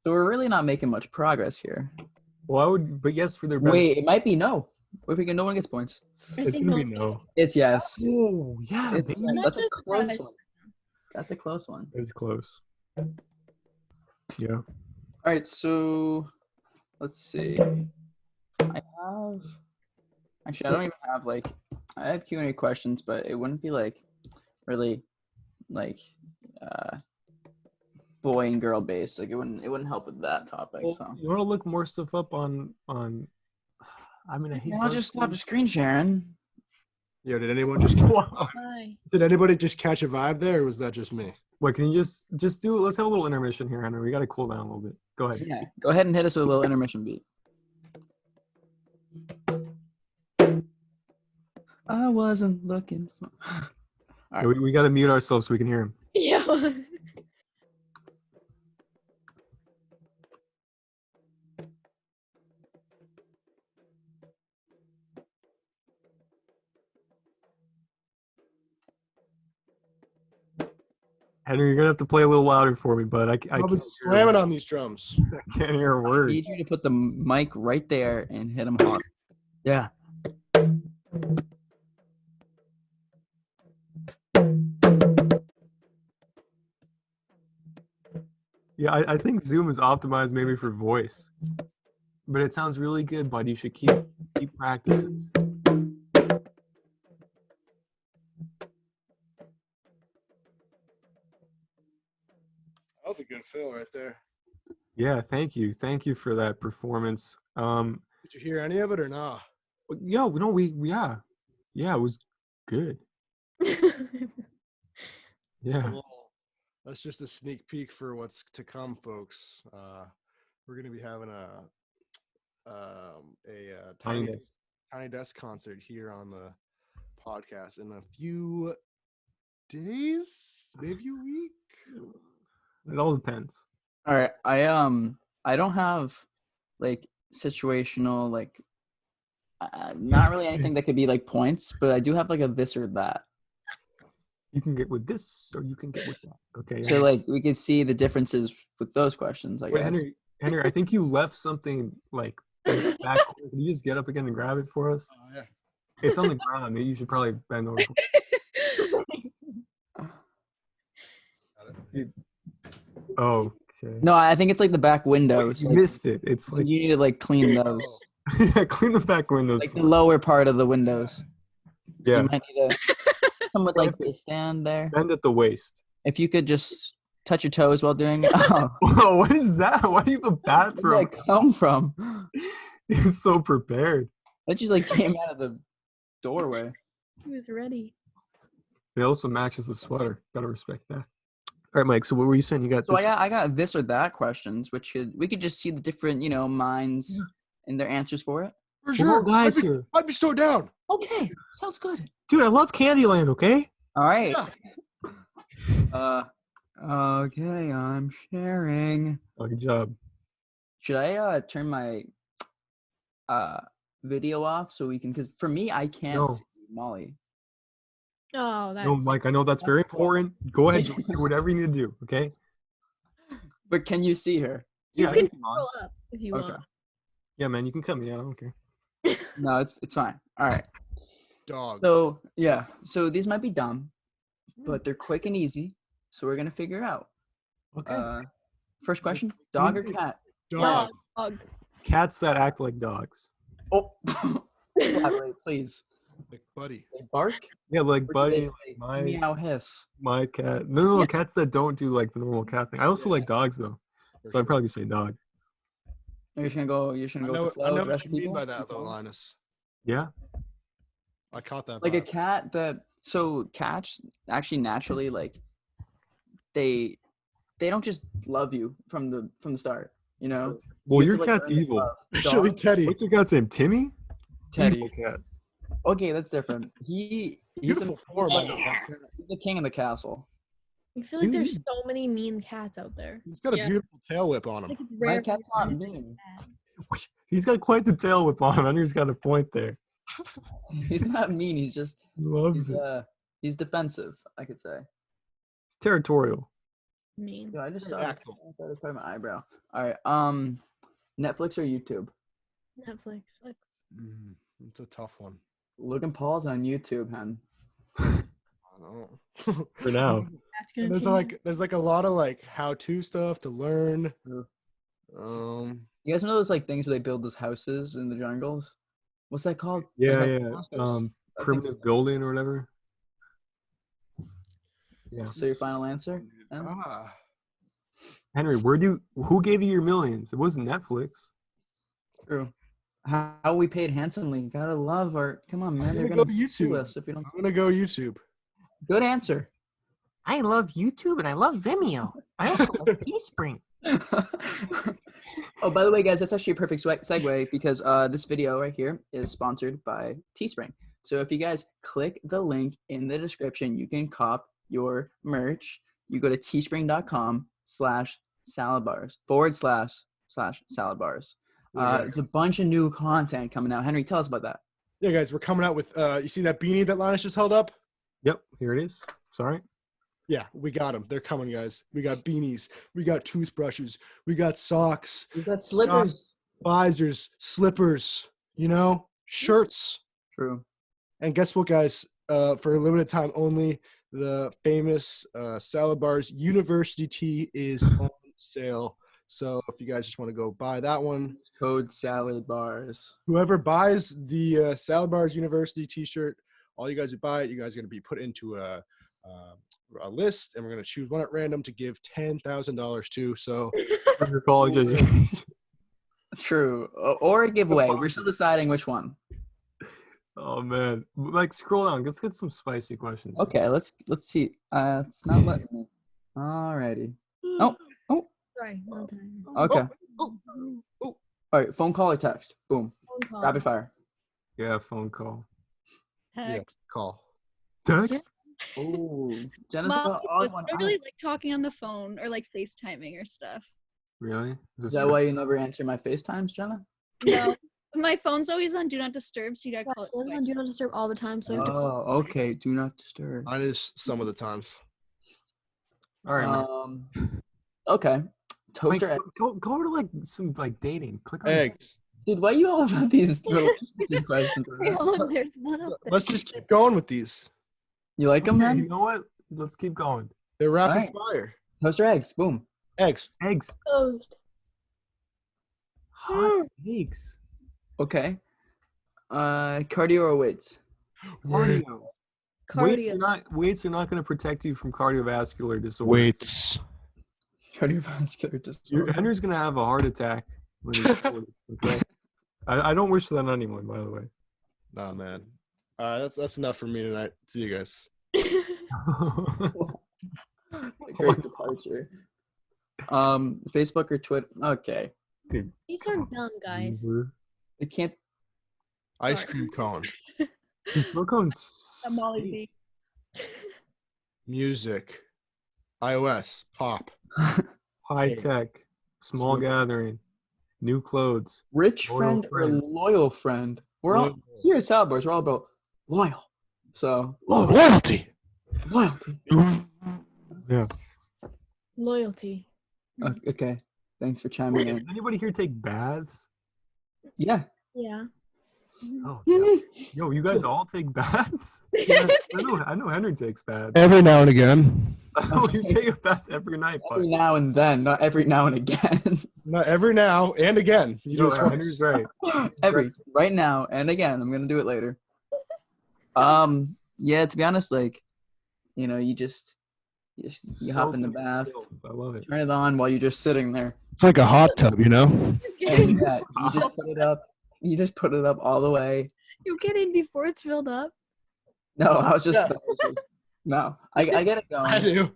So we're really not making much progress here. Well, I would, but yes for their benefit. Wait, it might be no. What if we get no one gets points? It's gonna be no. It's yes. Oh yeah, It's, baby. that's a That's a close surprise. one. That's a close one. It's close. Yeah. All right, so let's see. I have actually I don't even have like I have Q&A questions, but it wouldn't be like really like boy and girl based. Like it wouldn't help with that topic. Well, So you want to look more stuff up on. I mean, I hate. I'll just stop screen sharing. Yo, did anyone just Hi. did anybody just catch a vibe there, or was that just me? Wait, can you just do? Let's have a little intermission here, Henry. We got to cool down a little bit. Go ahead. Yeah, go ahead and hit us with a little intermission beat. I wasn't looking for. Yeah, we got to mute ourselves so we can hear him. Yeah. Henry, you're gonna have to play a little louder for me, bud. I I've can't, been slamming on these drums. I can't hear a I word. need you to put the mic right there and hit him hard. Yeah. Yeah, I think Zoom is optimized maybe for voice, but it sounds really good, bud. You should keep practicing. That was a good fill right there. Yeah, thank you for that performance. Did you hear any of it or not? Yeah, yeah, it was good. Yeah. Well, that's just a sneak peek for what's to come, folks. We're gonna be having a tiny desk concert here on the podcast in a few days, maybe a week. It all depends. All right. I don't have like situational like not really anything that could be like points, but I do have like a this or that. You can get with this or you can get with that. Okay. So like we could see the differences with those questions, I Wait, guess. Henry, I think you left something like in the back. Can you just get up again and grab it for us? Oh yeah. It's on the ground. You should probably bend over. Oh, okay. No, I think it's like the back windows. You Like, missed it. It's like you need to like clean those. yeah, clean the back windows. Like the lower part of the windows. Yeah, You might need to some with like the stand there. bend at the waist. If you could just touch your toes while doing it. Oh, Whoa, what is that? Why do you have a where did bathroom? that come from? You're so prepared. That just like came out of the doorway. He was ready. It also matches the sweater. Gotta respect that. All right, Mike. So what were you saying? You got So this. I got this or that questions, which we could just see the different, minds and their answers for it. For We're all sure. guys here. I'd be so down. Okay, sounds good. Dude, I love Candyland, okay? All right. Yeah. Okay, I'm sharing. Oh, good job. Should I turn my video off so we can? Because for me, I can't No. see Molly. Oh, that's No, Mike, I know that's very important. Go ahead, do whatever you need to do, okay? But can you see her? you I can see mine. scroll up if you Okay. want. Yeah, man, you can cut me out. I don't care. No, it's fine. All right. Dog. So yeah, so these might be dumb, but they're quick and easy. So we're gonna figure it out. Okay. First question: dog or cat? Dog. Dog. Cats that act like dogs. Oh, elaborate, please. Like, buddy. They bark. Yeah, like Or do Buddy, they, like like, my meow hiss. my cat. No, Yeah. cats that don't do like the normal cat thing. I also Yeah. like dogs though, For so I'd sure. probably say dog. You're just gonna go. You're just I gonna go know, with the I flow. know with the what rest you of mean people? by that, though, Linus. Yeah. I caught that. Like a vibe. cat that. So cats actually naturally like they don't just love you from the start. You know. Well, You your have to, like, cat's earn the evil. love. Especially Dog? Teddy. What's your cat's name? Timmy? Teddy. Evil cat. Okay, that's different. He's Beautiful form. I know. he's the king of the castle. I feel like there's so many mean cats out there. He's got a beautiful tail whip on him. Like, it's My rare cat's for not me to mean. cat. He's got quite the tail whip on him. Henry's got a point there. He's not mean. He's just He loves it. he's defensive, I could say. It's territorial. Mean. Yeah, I just saw Yeah, this. cool. I thought it was part of my eyebrow. All right. Netflix or YouTube? Netflix. It's a tough one. Logan Paul's on YouTube, hen. I don't know. For now. That's gonna There's like a lot of like how-to stuff to learn. True. You You guys know those like things where they build those houses in the jungles? What's that called? Yeah, Like, yeah. monsters. Primitive building or whatever. Yeah. So your final answer? Hen? Henry, who gave you your millions? It wasn't Netflix. True. How we paid handsomely. Gotta love our. Come on, man. I'm They're gonna gonna go sue YouTube. us if you don't. I'm gonna go YouTube. Good answer. I love YouTube and I love Vimeo. I also love Teespring. Oh, by the way, guys, that's actually a perfect segue because this video right here is sponsored by Teespring. So if you guys click the link in the description, you can cop your merch. You go to teespring.com/SaladBarz //SaladBarz. There's a bunch of new content coming out. Henry, tell us about that. Yeah, guys, we're coming out with. You see that beanie that Linus just held up? Yep, here it is. Sorry. Yeah, we got them. They're coming, guys. We got beanies. We got toothbrushes. We got socks, We got slippers. visors, slippers. Shirts. True. And guess what, guys? For a limited time only, the famous SaladBarz University tee is on sale. So if you guys just want to go buy that one, Code SaladBarz. whoever buys the SaladBarz University t-shirt, all you guys who buy it, you guys are going to be put into a list, and we're going to choose one at random to give $10,000 to. So For your college education. True. Or a giveaway. We're still deciding which one. Oh man. Like scroll down. Let's get some spicy questions. Okay, let's see. It's not letting me. Alrighty. Oh. Sorry, one time. Okay. oh. All right. Phone call or text? Boom. Phone call. Rapid fire. Yeah, phone call. Text. Call. Text? Oh, Jenna's Molly, the odd I one. don't really like talking on the phone or like FaceTiming or stuff. Really? Is that why you never answer my FaceTimes, Jenna? No. My phone's always on Do Not Disturb, so you gotta call it She was twice. on Do Not Disturb all the time, so we have to Oh, okay. Do not disturb. Mine is some of the times. All right, man. Okay. Toaster Like, egg. go to like some like dating. Click on Eggs. Dude, why are you all about these relationship questions? Hey, look, there's one up there. Let's just keep going with these. You like them, You man? know what? Let's keep going. They're rapid Alright. fire. Toaster eggs. Boom. Eggs. Eggs. Toast. Hot eggs. Okay. Cardio or weights? Cardio. Cardio. Weights are not going to protect you from cardiovascular disorders. Weights. Cardiovascular disorder. Henry's going to have a heart attack. When he's 40, okay? I don't wish that on anyone, by the way. Nah, man. That's enough for me tonight. See you guys. Great departure. Facebook or Twitter? Okay. Dude, These are dumb, guys. It can't. Ice Sorry. cream cone. snow cones. Molly B. Music. iOS. Pop. High tech. Small gathering. New clothes. Rich Loyal friend or friend. loyal friend? We're all here at SaladBarz. We're all about loyal. So Loyalty. loyalty. Yeah. Loyalty. Okay. Thanks for chiming Does in. anybody here take baths? Yeah. Yeah. Oh, yeah. Yo, you guys all take baths? I know Henry takes baths. Every now and again. Oh, you take a bath every night, but Every now and then, not every now and again. Not every now and again. You do no, it twice. Henry's right. right now and again. I'm gonna do it later. Yeah. To be honest, like, you hop in the bath, I love it. turn it on while you're just sitting there, It's like a hot tub, you know? and yeah, you just put it up. You just put it up all the way. You get in before it's filled up. No, I was just. Yeah. that was just- no, I get it going. I do.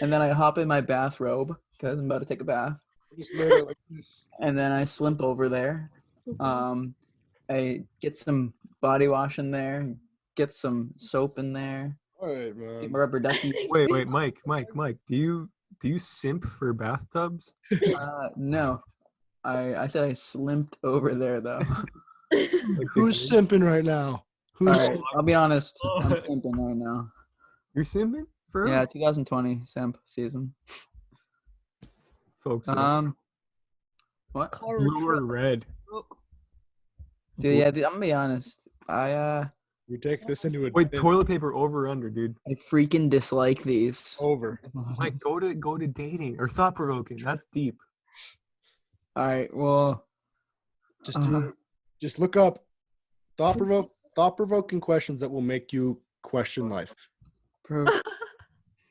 And then I hop in my bathrobe because I'm about to take a bath. Just lay there like this. And then I slimp over there. I get some body wash in there, get some soap in there, All right, Keep man. my rubber ducky. Wait, Mike. Do you simp for bathtubs? No. I said I slimped over there though. Who's simping right now? Who's All right, I'll be honest. I'm simping right now. You're simping for Yeah, 2020 simp season. folks. What? Blue or red? Dude, yeah, dude, I'm gonna be honest. we take this into a Wait, toilet paper over or under, dude? I freaking dislike these. over. Mike, go to dating or thought provoking. That's deep. All right, well, Just look up thought-provoking questions that will make you question life. pro-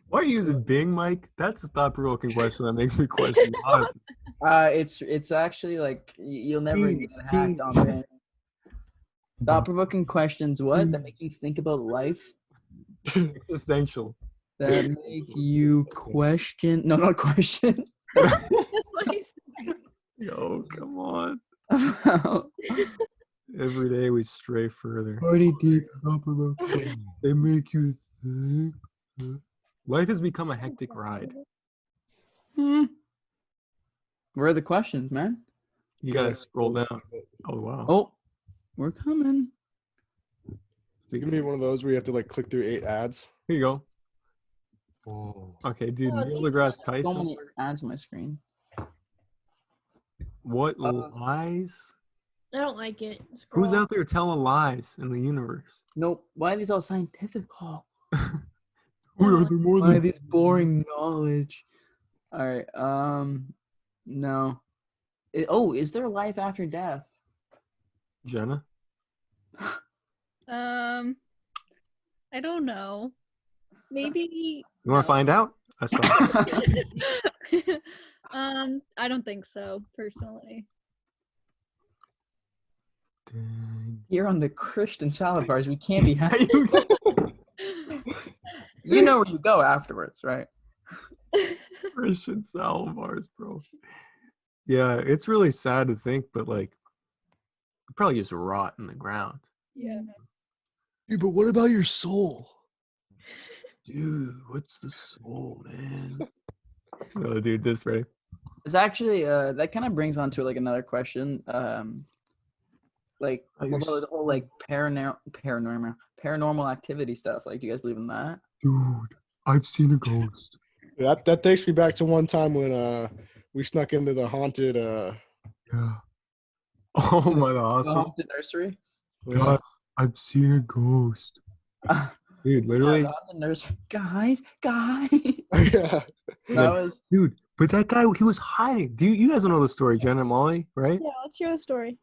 Why are you using Bing, Mike? That's a thought provoking question that makes me question life. it's actually like you'll never Teens, get hacked on Bing. Thought-provoking questions, what? That make you think about life? Existential. That make you question? No, not question. Yo, come on. Every day we stray further. Already deep. Thought-provoking. They make you think. Life has become a hectic ride. Where are the questions, man? You gotta scroll down. Oh wow. Oh, we're coming. Give me one of those where you have to like click through 8 ads. Here you go. Oh. Okay, dude. Oh, Neil these deGrasse So Tyson. many ads on my screen. What lies? I don't like it. Who's Scroll. out there telling lies in the universe? Nope. Why are these all scientific? Oh, Who are there more why than these boring knowledge? All right. No. Is there life after death? Jenna? I don't know. Maybe. You want to find out? That's fine. I don't think so, personally. Dang. Here on the Christian SaladBarz, we can't be happy. You know where you go afterwards, right? Christian SaladBarz, bro. Yeah, it's really sad to think, but like, it probably just rot in the ground. Yeah. Yeah, but what about your soul? Dude, what's the soul, man? Oh, dude, this ready? It's actually that kind of brings on to like another question. Like Are what you about the whole like paranormal activity stuff. Like, do you guys believe in that? Dude, I've seen a ghost. That takes me back to one time when we snuck into the haunted Yeah. Oh my The hospital. haunted nursery. God, I've seen a ghost. Dude, literally. The haunted nursery. Guys. yeah. That was Dude, but that guy, he was hiding. You guys don't know the story, Jenna and Molly, right? Yeah, let's hear the story.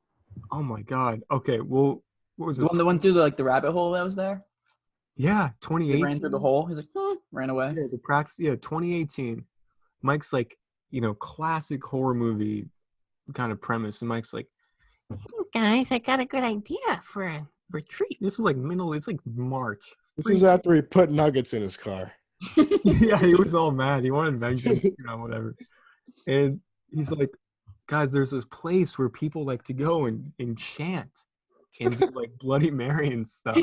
Oh my God. Okay, well, what was the this? one that went through the rabbit hole that was there. Yeah, He 2018. ran through the hole. He's like, ran away. Yeah, the practice. Yeah, 2018. Mike's like, classic horror movie kind of premise, and Mike's like, Guys, I got a good idea for a retreat. this is like it's like March. This is after he put nuggets in his car. Yeah, he was all mad. He wanted vengeance, whatever. And he's like, guys, there's this place where people like to go and chant and do like Bloody Mary and stuff.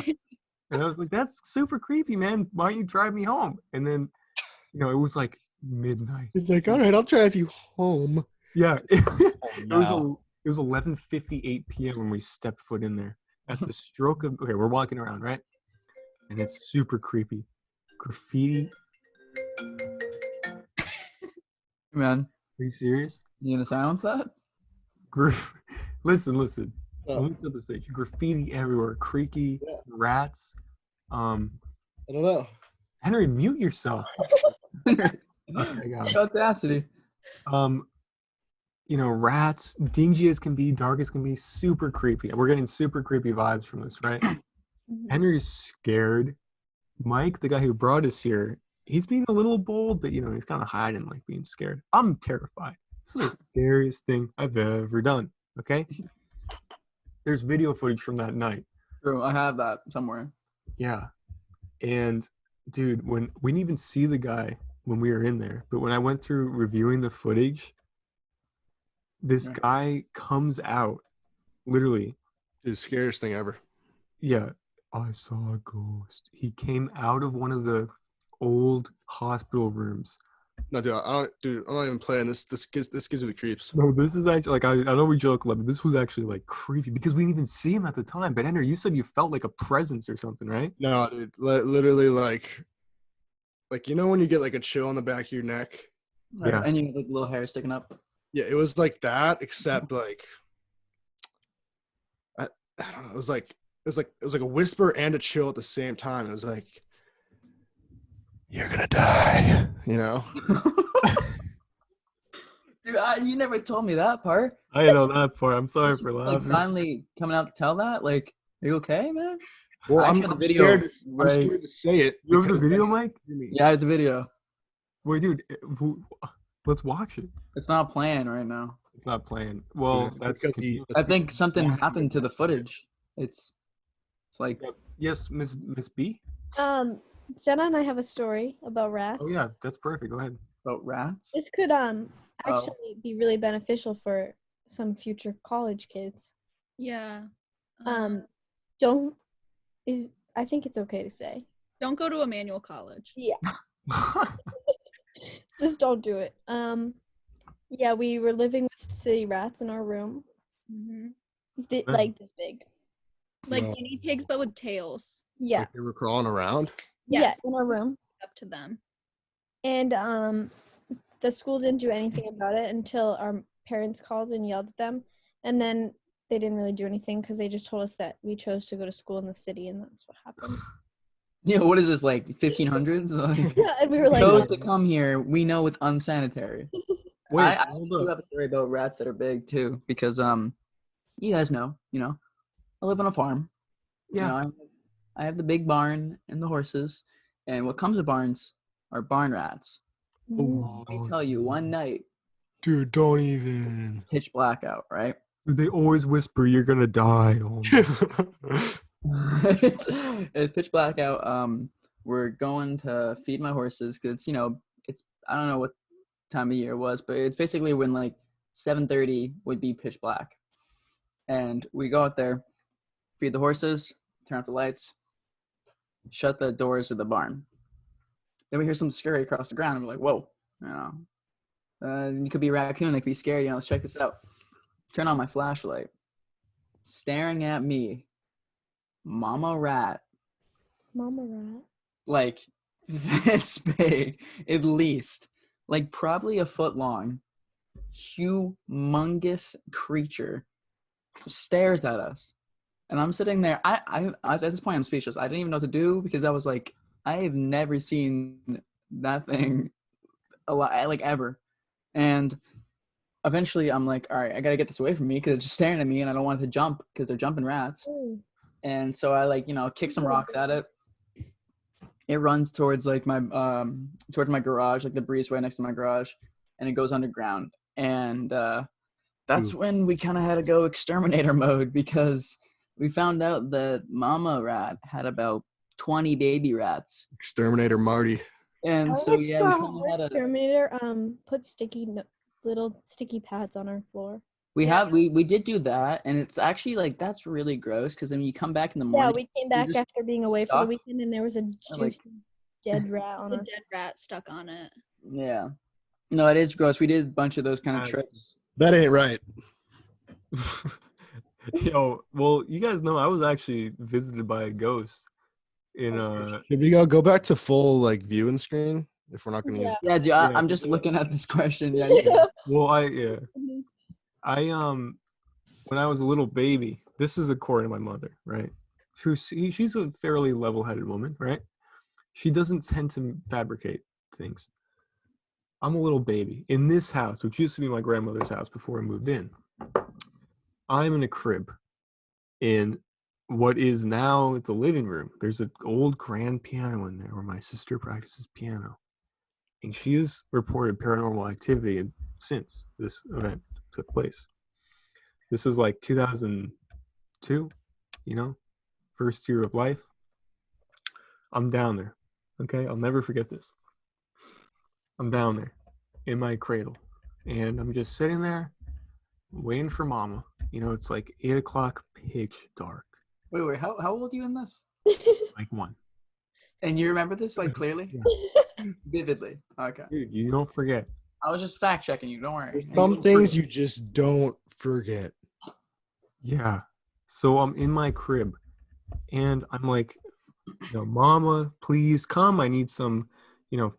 And I was like, that's super creepy, man. Why don't you drive me home? And then, it was like midnight. He's like, all right, I'll drive you home. Yeah. No. It was 11:58 p.m. when we stepped foot in there. At the stroke of we're walking around, right? And it's super creepy. Graffiti. Man, Are you serious? you gonna silence that? Listen. Oh. Let me set the stage. Graffiti everywhere. Creaky rats. I don't know. Henry, mute yourself. Okay, I got it. Audacity. Rats, dingy as can be, dark as can be, super creepy. We're getting super creepy vibes from this, right? Henry's scared. Mike, the guy who brought us here, he's being a little bold, but he's kind of hiding, like being scared. I'm terrified. This is the scariest thing I've ever done. Okay? There's video footage from that night. True, I have that somewhere. Yeah. And dude, when we didn't even see the guy when we were in there, but when I went through reviewing the footage, this guy comes out literally. Dude, scariest thing ever. Yeah. I saw a ghost. He came out of one of the old hospital rooms. No, dude, I'm not even playing this. This gives me the creeps. No, this is actually like I know we joke a lot, but this was actually like creepy because we didn't even see him at the time. But Ender, you said you felt like a presence or something, right? No, dude, literally like you know when you get like a chill on the back of your neck. Yeah. And you have like little hair sticking up. Yeah, it was like that, except like I don't know. It was like a whisper and a chill at the same time. It was like, you're gonna die, you know. Dude, you never told me that part. I know that part. I'm sorry for Like laughing. finally coming out to tell that. Like, are you okay, man? Well, I I'm actually have the video scared. I'm right- scared to say it. You have the because video, they Mike? hear me. Yeah, I have the video. Wait, dude, let's watch it. It's not playing right now. It's not playing. Well, Yeah, that's. because I think something Yeah. happened to the footage. It's like Yes, Miss B. Jenna and I have a story about rats. Oh yeah, that's perfect. Go ahead. about rats. This could actually be really beneficial for some future college kids. Yeah. I think it's okay to say. Don't go to Emmanuel College. Yeah. Just don't do it. Yeah, we were living with city rats in our room. Mm-hmm. Like this big. Like Yeah. guinea pigs, but with tails. Yeah. Like they were crawling around. Yes. Yeah, in our room. Up to them. And the school didn't do anything about it until our parents called and yelled at them. And then they didn't really do anything because they just told us that we chose to go to school in the city, and that's what happened. Yeah, what is this, like 1500s? Like, Yeah, and we were like, chose to come here. We know it's unsanitary. Wait, I hold do up. have a story about rats that are big too, because you guys know, I live on a farm. Yeah. I have the big barn and the horses, and what comes with barns are barn rats. Oh, Let me tell you, one night, Dude, don't even. pitch blackout, right? they always whisper you're gonna die. Oh, it's pitch blackout. We're going to feed my horses because it's I don't know what time of year it was, but it's basically when like 7:30 would be pitch black, and we go out there, feed the horses, turn off the lights, shut the doors of the barn. Then we hear some scurry across the ground, and we're like, "Whoa, it could be a raccoon. It could be scary. Let's check this out." Turn on my flashlight. Staring at me, mama rat, Mama rat. like this big, at least, like probably a foot long, humongous creature stares at us. And I'm sitting there. I at this point I'm speechless. I didn't even know what to do because I was like, I have never seen that thing a lot, like ever. And eventually I'm like, all right, I gotta get this away from me because it's just staring at me and I don't want it to jump because they're jumping rats. Oh. And so I kick some rocks at it. It runs towards like my garage, like the breezeway next to my garage, and it goes underground. And that's when we kind of had to go exterminator mode because we found out that mama rat had about 20 baby rats. Exterminator Marty. And so we kind of had to. Exterminator put little sticky pads on our floor. We did do that, and it's actually like that's really gross because then you come back in the morning. Yeah, we came back just after being away for the weekend, and there was a juicy dead rat on The our. dead rat stuck on it. Yeah, no, it is gross. We did a bunch of those kind of trips. That ain't right. Yo, well, you guys know I was actually visited by a ghost in Should we go back to full like viewing screen if we're not going to use? Yeah, dude, I'm just looking at this question. Yeah, well, I when I was a little baby, this is according to my mother, right? She's a fairly level-headed woman, right? She doesn't tend to fabricate things. I'm a little baby in this house, which used to be my grandmother's house before I moved in. I'm in a crib in what is now the living room. There's an old grand piano in there where my sister practices piano, and she has reported paranormal activity since this event took place. This is like 2002, first year of life. I'm down there. Okay, I'll never forget this. I'm down there in my cradle, and I'm just sitting there waiting for mama. It's like 8 o'clock, pitch dark. Wait, how old are you in this? Like one. And you remember this like clearly? Yeah. Vividly. Okay. Dude, you don't forget. I was just fact checking you. Don't worry. Some things you just don't forget. Yeah. So I'm in my crib and I'm like, Mama, please come. I need some,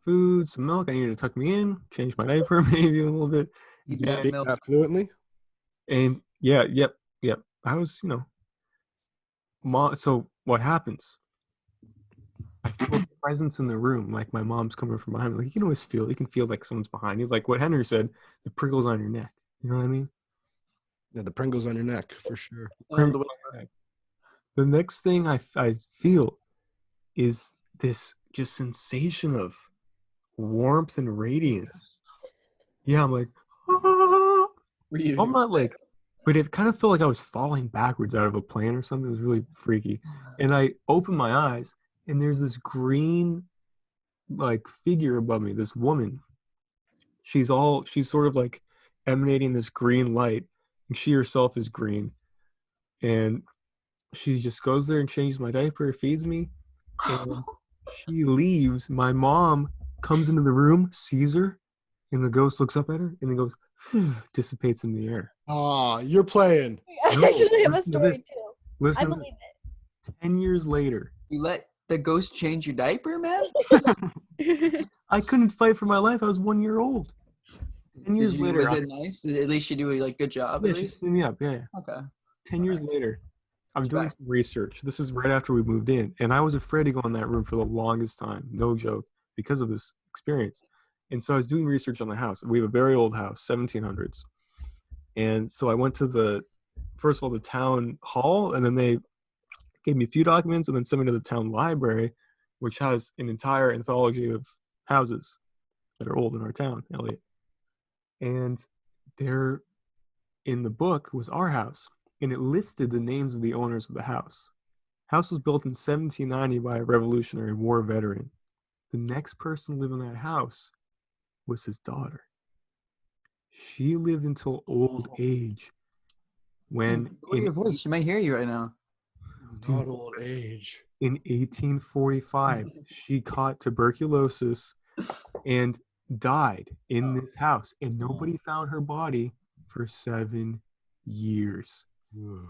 food, some milk. I need you to tuck me in, change my diaper maybe a little bit. You You just speak milk. that fluently? And yeah, yep. I was, so what happens? I feel a presence in the room, like my mom's coming from behind me. Like you can feel like someone's behind you. Like what Henry said, the prickles on your neck. You know what I mean? Yeah, the Pringles on your neck for sure. And The next thing I feel is this just sensation of warmth and radiance. Yeah, I'm like, ah. were you I'm not sick? like, but it kind of felt like I was falling backwards out of a plane or something. It was really freaky. And I opened my eyes, and there's this green, like, figure above me, this woman. She's sort of like emanating this green light, and she herself is green. And she just goes there and changes my diaper, feeds me, and she leaves. My mom comes into the room, sees her, and the ghost looks up at her, and then goes, dissipates in the air. Ah, you're playing. I No, actually have a listen to story this. too. Listen I to believe this. 10 years later, You let the ghost change your diaper, man? I couldn't fight for my life. I was 1 year old. 10 years later, Was it nice? At least you do a good job. yeah, At she least. cleaned me up. Yeah. Okay. 10 years later, I'm doing Respect. some research. This is right after we moved in, and I was afraid to go in that room for the longest time. No joke, because of this experience. And so I was doing research on the house. We have a very old house, 1700s. And so I went to first of all, the town hall, and then they gave me a few documents and then sent me to the town library, which has an entire anthology of houses that are old in our town, Elliot. And there in the book was our house, and it listed the names of the owners of the house. House was built in 1790 by a Revolutionary War veteran. The next person to live in that house was his daughter. She lived until old age. When Lower your voice. She might hear you right now. Not old age. in 1845, she caught tuberculosis and died in this house, and nobody found her body for 7 years.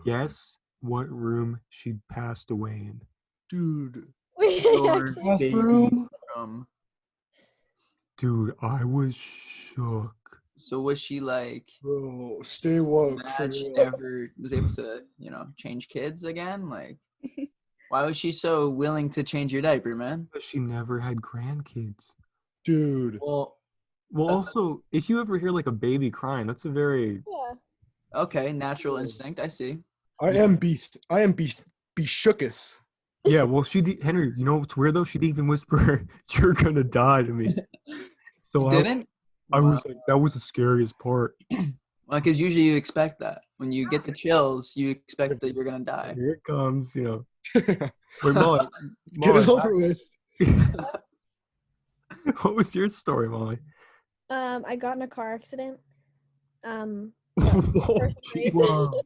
Guess what room she passed away in? Dude. Your Actually, baby Bathroom? room. Dude, I was shook. So was she like Bro, stay woke. For mad she real. never was able to, change kids again? Like, why was she so willing to change your diaper, man? But she never had grandkids. Dude. Well, Well, That's- also, if you ever hear like a baby crying, that's a very yeah. okay, natural instinct. I see. I am be shooketh. yeah. Well, Henry, you know what's weird though? She didn't even whisper, "You're gonna die" to me. So Didn't? I was like, that was the scariest part. Well, because usually you expect that. When you get the chills, you expect that you're gonna die. Here it comes, Get Wait, Molly, it over with. what was your story, Molly? I got in a car accident. Whoa, First grade. Whoa.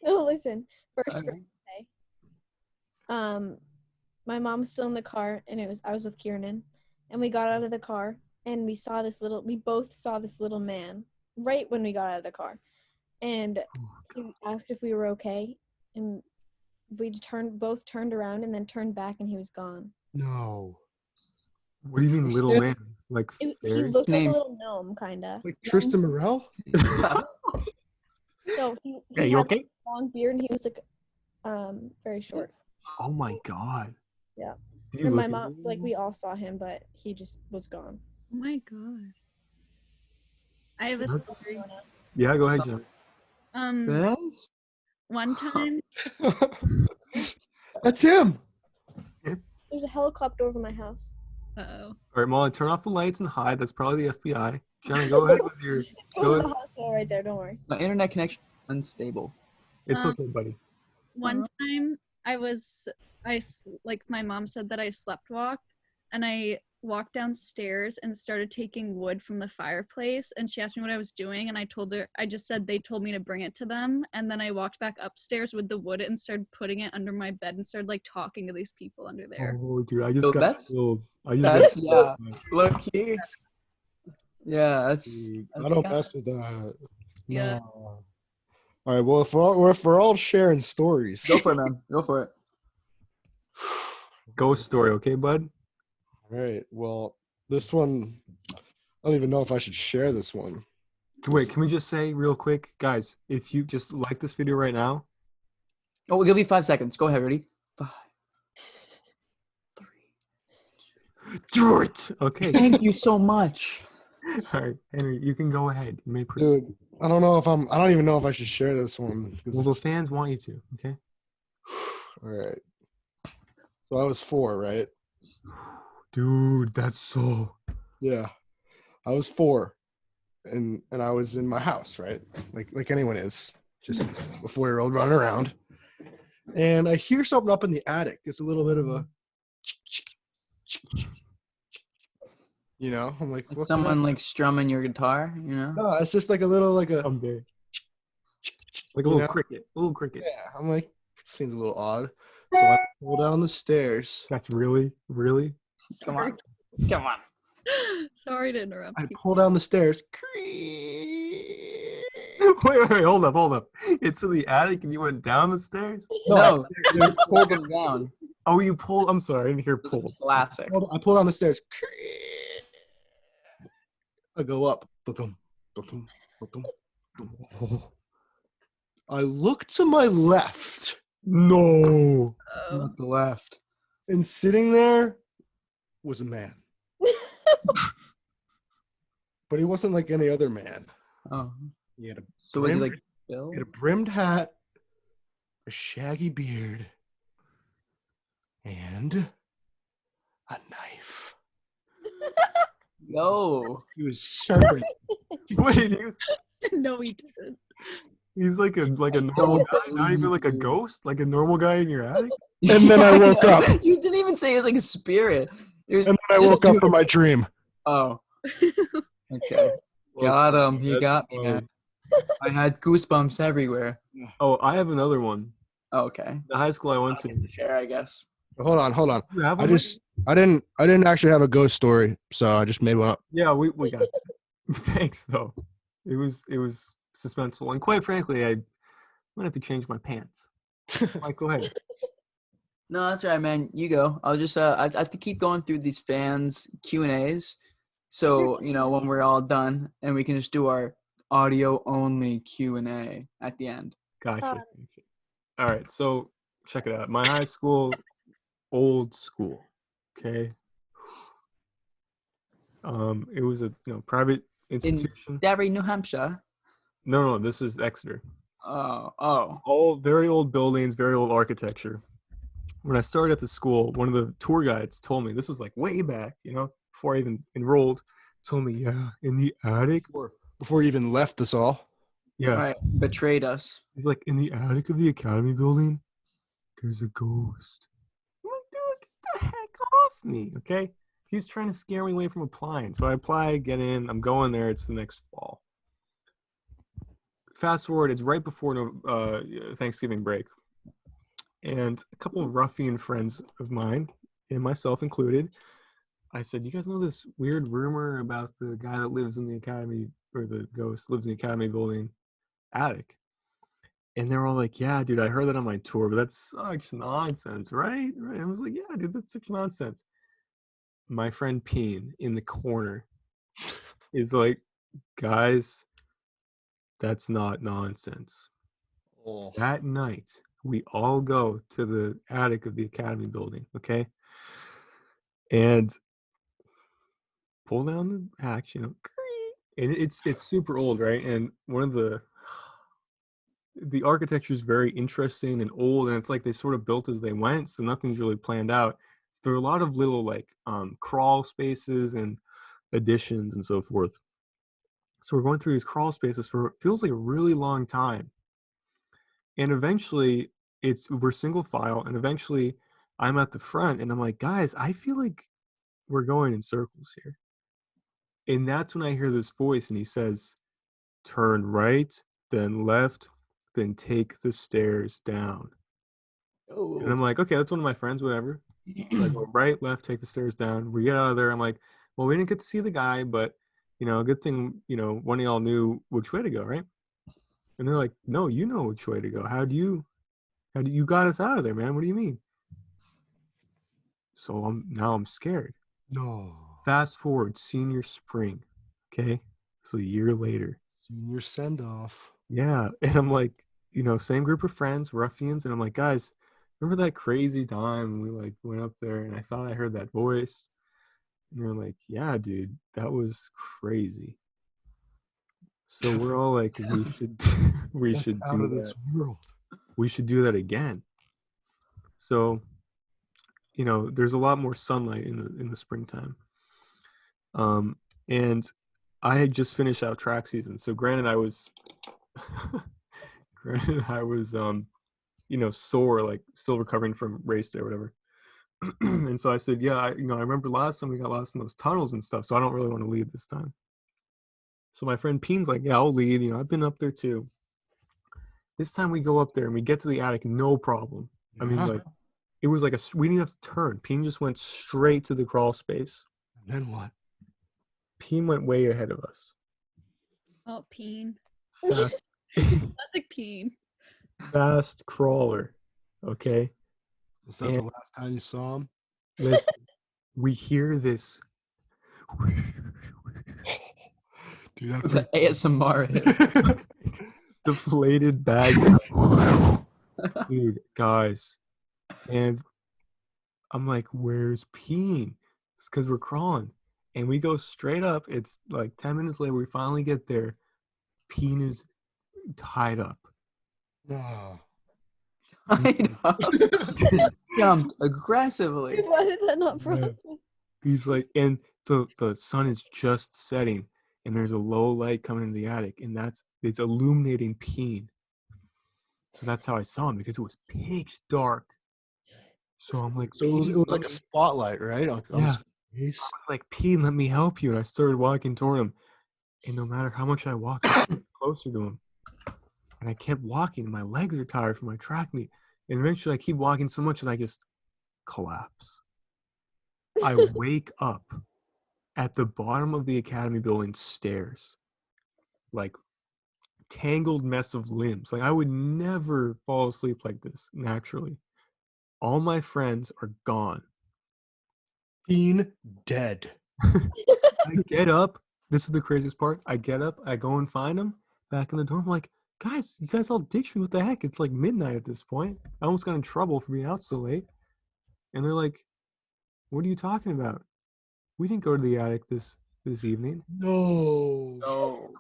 No, listen. First Okay. grade day. My mom was still in the car, and I was with Kieran, and we got out of the car, and we both saw this little man right when we got out of the car, and he asked if we were okay, and we both turned around and then turned back, and he was gone. No. What do you mean, little man? Like He fairy? looked like Name. a little gnome, kinda. Like Tristan Morel? So he Are you had okay? a long beard, and he was like, very short. Oh my god. Yeah. Did you And my look at mom, him? like, we all saw him, but he just was gone. Oh my god. I have a That's- story. Yeah, go ahead, Jen. Yes. One time, That's him. There's a helicopter over my house. uh-oh. All right, Molly, turn off the lights and hide. That's probably the FBI. Jenna, go ahead with your. Go Go to the ahead. hospital right there. Don't worry. My internet connection is unstable. It's Um, okay, buddy. One time like my mom said that I slept walked, and I walked downstairs and started taking wood from the fireplace, and she asked me what I was doing, and I just said they told me to bring it to them, and then I walked back upstairs with the wood and started putting it under my bed and started like talking to these people under there. Oh, dude, I just Yo, got that's- chills. That's low key. Yeah, that's I don't kinda- mess with that. Yeah. No. All right. Well, if we're all sharing stories, Go for it, man. Go for it. Ghost story, okay, bud? All right. Well, this one, I don't even know if I should share this one. Wait, can we just say real quick, guys, if you just like this video right now, Oh, we'll give you 5 seconds. Go ahead. Ready? 5, 3. do it. Okay. Thank you so much. All right, Henry, you can go ahead. You may proceed. Dude, I don't even know if I should share this one. 'Cause Well, the it's- fans want you to, okay? all right. So I was 4, right? Dude, that's so... Yeah. I was 4. And I was in my house, right? Like anyone is. Just a 4-year-old running around. And I hear something up in the attic. It's a little bit of a I'm like, Like what someone like strumming your guitar, you know? No, it's just like a little like a Someday. Like a You little know? cricket. A little cricket. yeah. I'm like, seems a little odd. So I pull down the stairs. That's really? Come on. Come on. Sorry to interrupt. I you. pull down the stairs. Wait, hold up. It's in the attic and you went down the stairs? No, they're pull them down. Oh, you pulled? I'm sorry, I didn't hear This is pull. classic. I pull down the stairs. I go up. Ba-dum, ba-dum, ba-dum, ba-dum. I look to my left, No. Oh. Not the left. and sitting there was a man. But he wasn't like any other man. Oh. He had a So was he brimmed- like Bill? he had a brimmed hat, a shaggy beard, and a knife. Yo. He was serpent. Wait, No, he didn't. he's like a normal don't guy, not even like a believe you. ghost, like a normal guy in your attic? And then I woke up. You didn't even say it was like a spirit. It was And then I just woke up you- from my dream. Oh. Okay. Got him. He That's got me, man. I had goosebumps everywhere. Oh, I have another one. Okay. The high school I went to. Share, I guess. Hold on. You have I one? didn't actually have a ghost story, so I just made one up. Yeah, we got that. Thanks though. It was suspenseful, and quite frankly, I'm gonna have to change my pants. Mike, go ahead. No, that's right, man. You go. I'll just I have to keep going through these fans Q&As. So, when we're all done and we can just do our audio only Q&A at the end. Gotcha. All right, so check it out. My high school, old school. Okay. It was a private institution. Derry, New Hampshire. No, this is Exeter. Oh. All very old buildings, very old architecture. When I started at the school, one of the tour guides told me, this is like way back, before I even enrolled, told me, yeah, in the attic. Before you even left us all. Yeah. Right. Betrayed us. He's like, in the attic of the academy building, there's a ghost. I'm like, dude, get the heck off me, okay? He's trying to scare me away from applying. So I apply, get in, I'm going there. It's the next fall. Fast forward, it's right before Thanksgiving break. And a couple of ruffian friends of mine, and myself included, I said, you guys know this weird rumor about the guy that lives in the academy, or the ghost lives in the academy building attic? And they're all like, yeah, dude, I heard that on my tour, but that's such nonsense, right? I was like, yeah, dude, that's such nonsense. My friend Peen in the corner is like, guys, that's not nonsense. Oh. That night, we all go to the attic of the academy building, okay? And pull down the hatch, and it's super old, right? And one of the architecture is very interesting and old, and it's like they sort of built as they went, so nothing's really planned out. So there are a lot of little like crawl spaces and additions and so forth. So we're going through these crawl spaces for it feels like a really long time. And eventually we're single file, and eventually I'm at the front and I'm like, guys, I feel like we're going in circles here. And that's when I hear this voice, and he says, turn right, then left, then take the stairs down. And I'm like, okay, that's one of my friends, whatever. So I go right, left, take the stairs down. We get out of there. I'm like, well, we didn't get to see the guy, but, good thing, one of y'all knew which way to go, right? And they're like, no, you know which way to go. How do you got us out of there, man? What do you mean? So I'm scared. No. Fast forward, senior spring, okay? So a year later. Senior send-off. Yeah, and I'm like, same group of friends, ruffians, and I'm like, guys, remember that crazy time we went up there and I thought I heard that voice? And they're like, yeah, dude, that was crazy. So we're all like, we should do this world. We should do that again. So, there's a lot more sunlight in the springtime. And I had just finished out track season. So granted I was sore, like still recovering from race day or whatever. And so I said, yeah, I remember last time we got lost in those tunnels and stuff, so I don't really want to lead this time. So my friend Peen's like, yeah, I'll lead. I've been up there too. This time we go up there and we get to the attic, no problem. I mean, it was like we didn't have to turn. Peen just went straight to the crawl space. And then what? Peen went way ahead of us. Oh, Peen. Fast, Classic Peen. fast crawler. Okay. Was that the last time you saw him? Listen, we hear this. Dude, The ASMR. Deflated bag. Dude, guys. And I'm like, where's Peen? It's because we're crawling. And we go straight up. It's like 10 minutes later, we finally get there. Peen is tied up. No. Jumped aggressively. Why did that not process? He's like, and the sun is just setting, and there's a low light coming into the attic, and it's illuminating Peen. So that's how I saw him, because it was pitch dark. So I'm like, So it was like a spotlight, right? On his face. I was like, Peen, let me help you. And I started walking toward him. And no matter how much I walked, I was closer to him. And I kept walking. My legs are tired from my track meet. And eventually I keep walking so much that I just collapse. I wake up at the bottom of the academy building stairs. Like, tangled mess of limbs. Like, I would never fall asleep like this naturally. All my friends are gone. Peen dead. I get up. This is the craziest part. I get up. I go and find them back in the dorm. I'm like, guys, you guys all ditched me. What the heck? It's like midnight at this point. I almost got in trouble for being out so late. And they're like, what are you talking about? We didn't go to the attic this evening. No.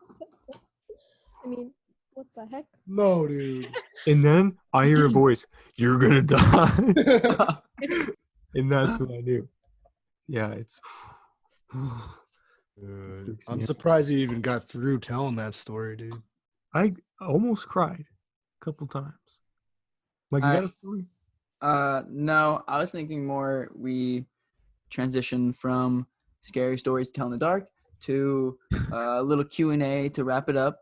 I mean, what the heck? No, dude. And then I hear a voice, you're going to die. And that's what I knew. Yeah, it's... I'm surprised you even got through telling that story, dude. I almost cried a couple times. Like, you got a story? No, I was thinking more we transition from scary stories to tell in the dark to a little Q&A to wrap it up,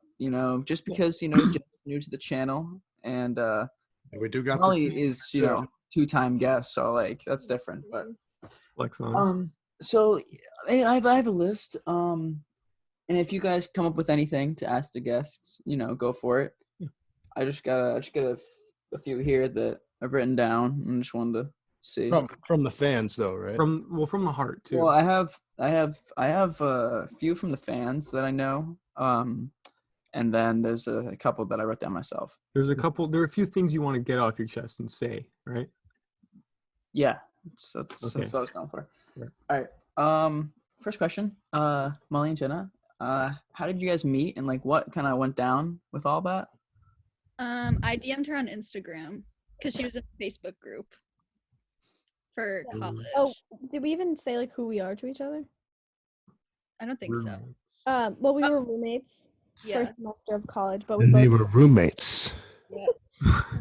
just because, just new to the channel, and we do got Molly is, two-time guest, so like that's different, but Flex on. So I have a list, and if you guys come up with anything to ask the guests, go for it. Yeah. I just got a few here that I've written down and just wanted to see from the fans though, right? From the heart too. Well, I have a few from the fans that I know, and then there's a couple that I wrote down myself. There are a few things you want to get off your chest and say, right? Yeah, so that's what I was going for. Right. All right. First question, Molly and Jenna, how did you guys meet, and like what kind of went down with all that? I DM'd her on Instagram because she was in a Facebook group for college. Oh, did we even say like who we are to each other? I don't think so. Well, we were roommates first semester of college, but they were roommates. Yeah.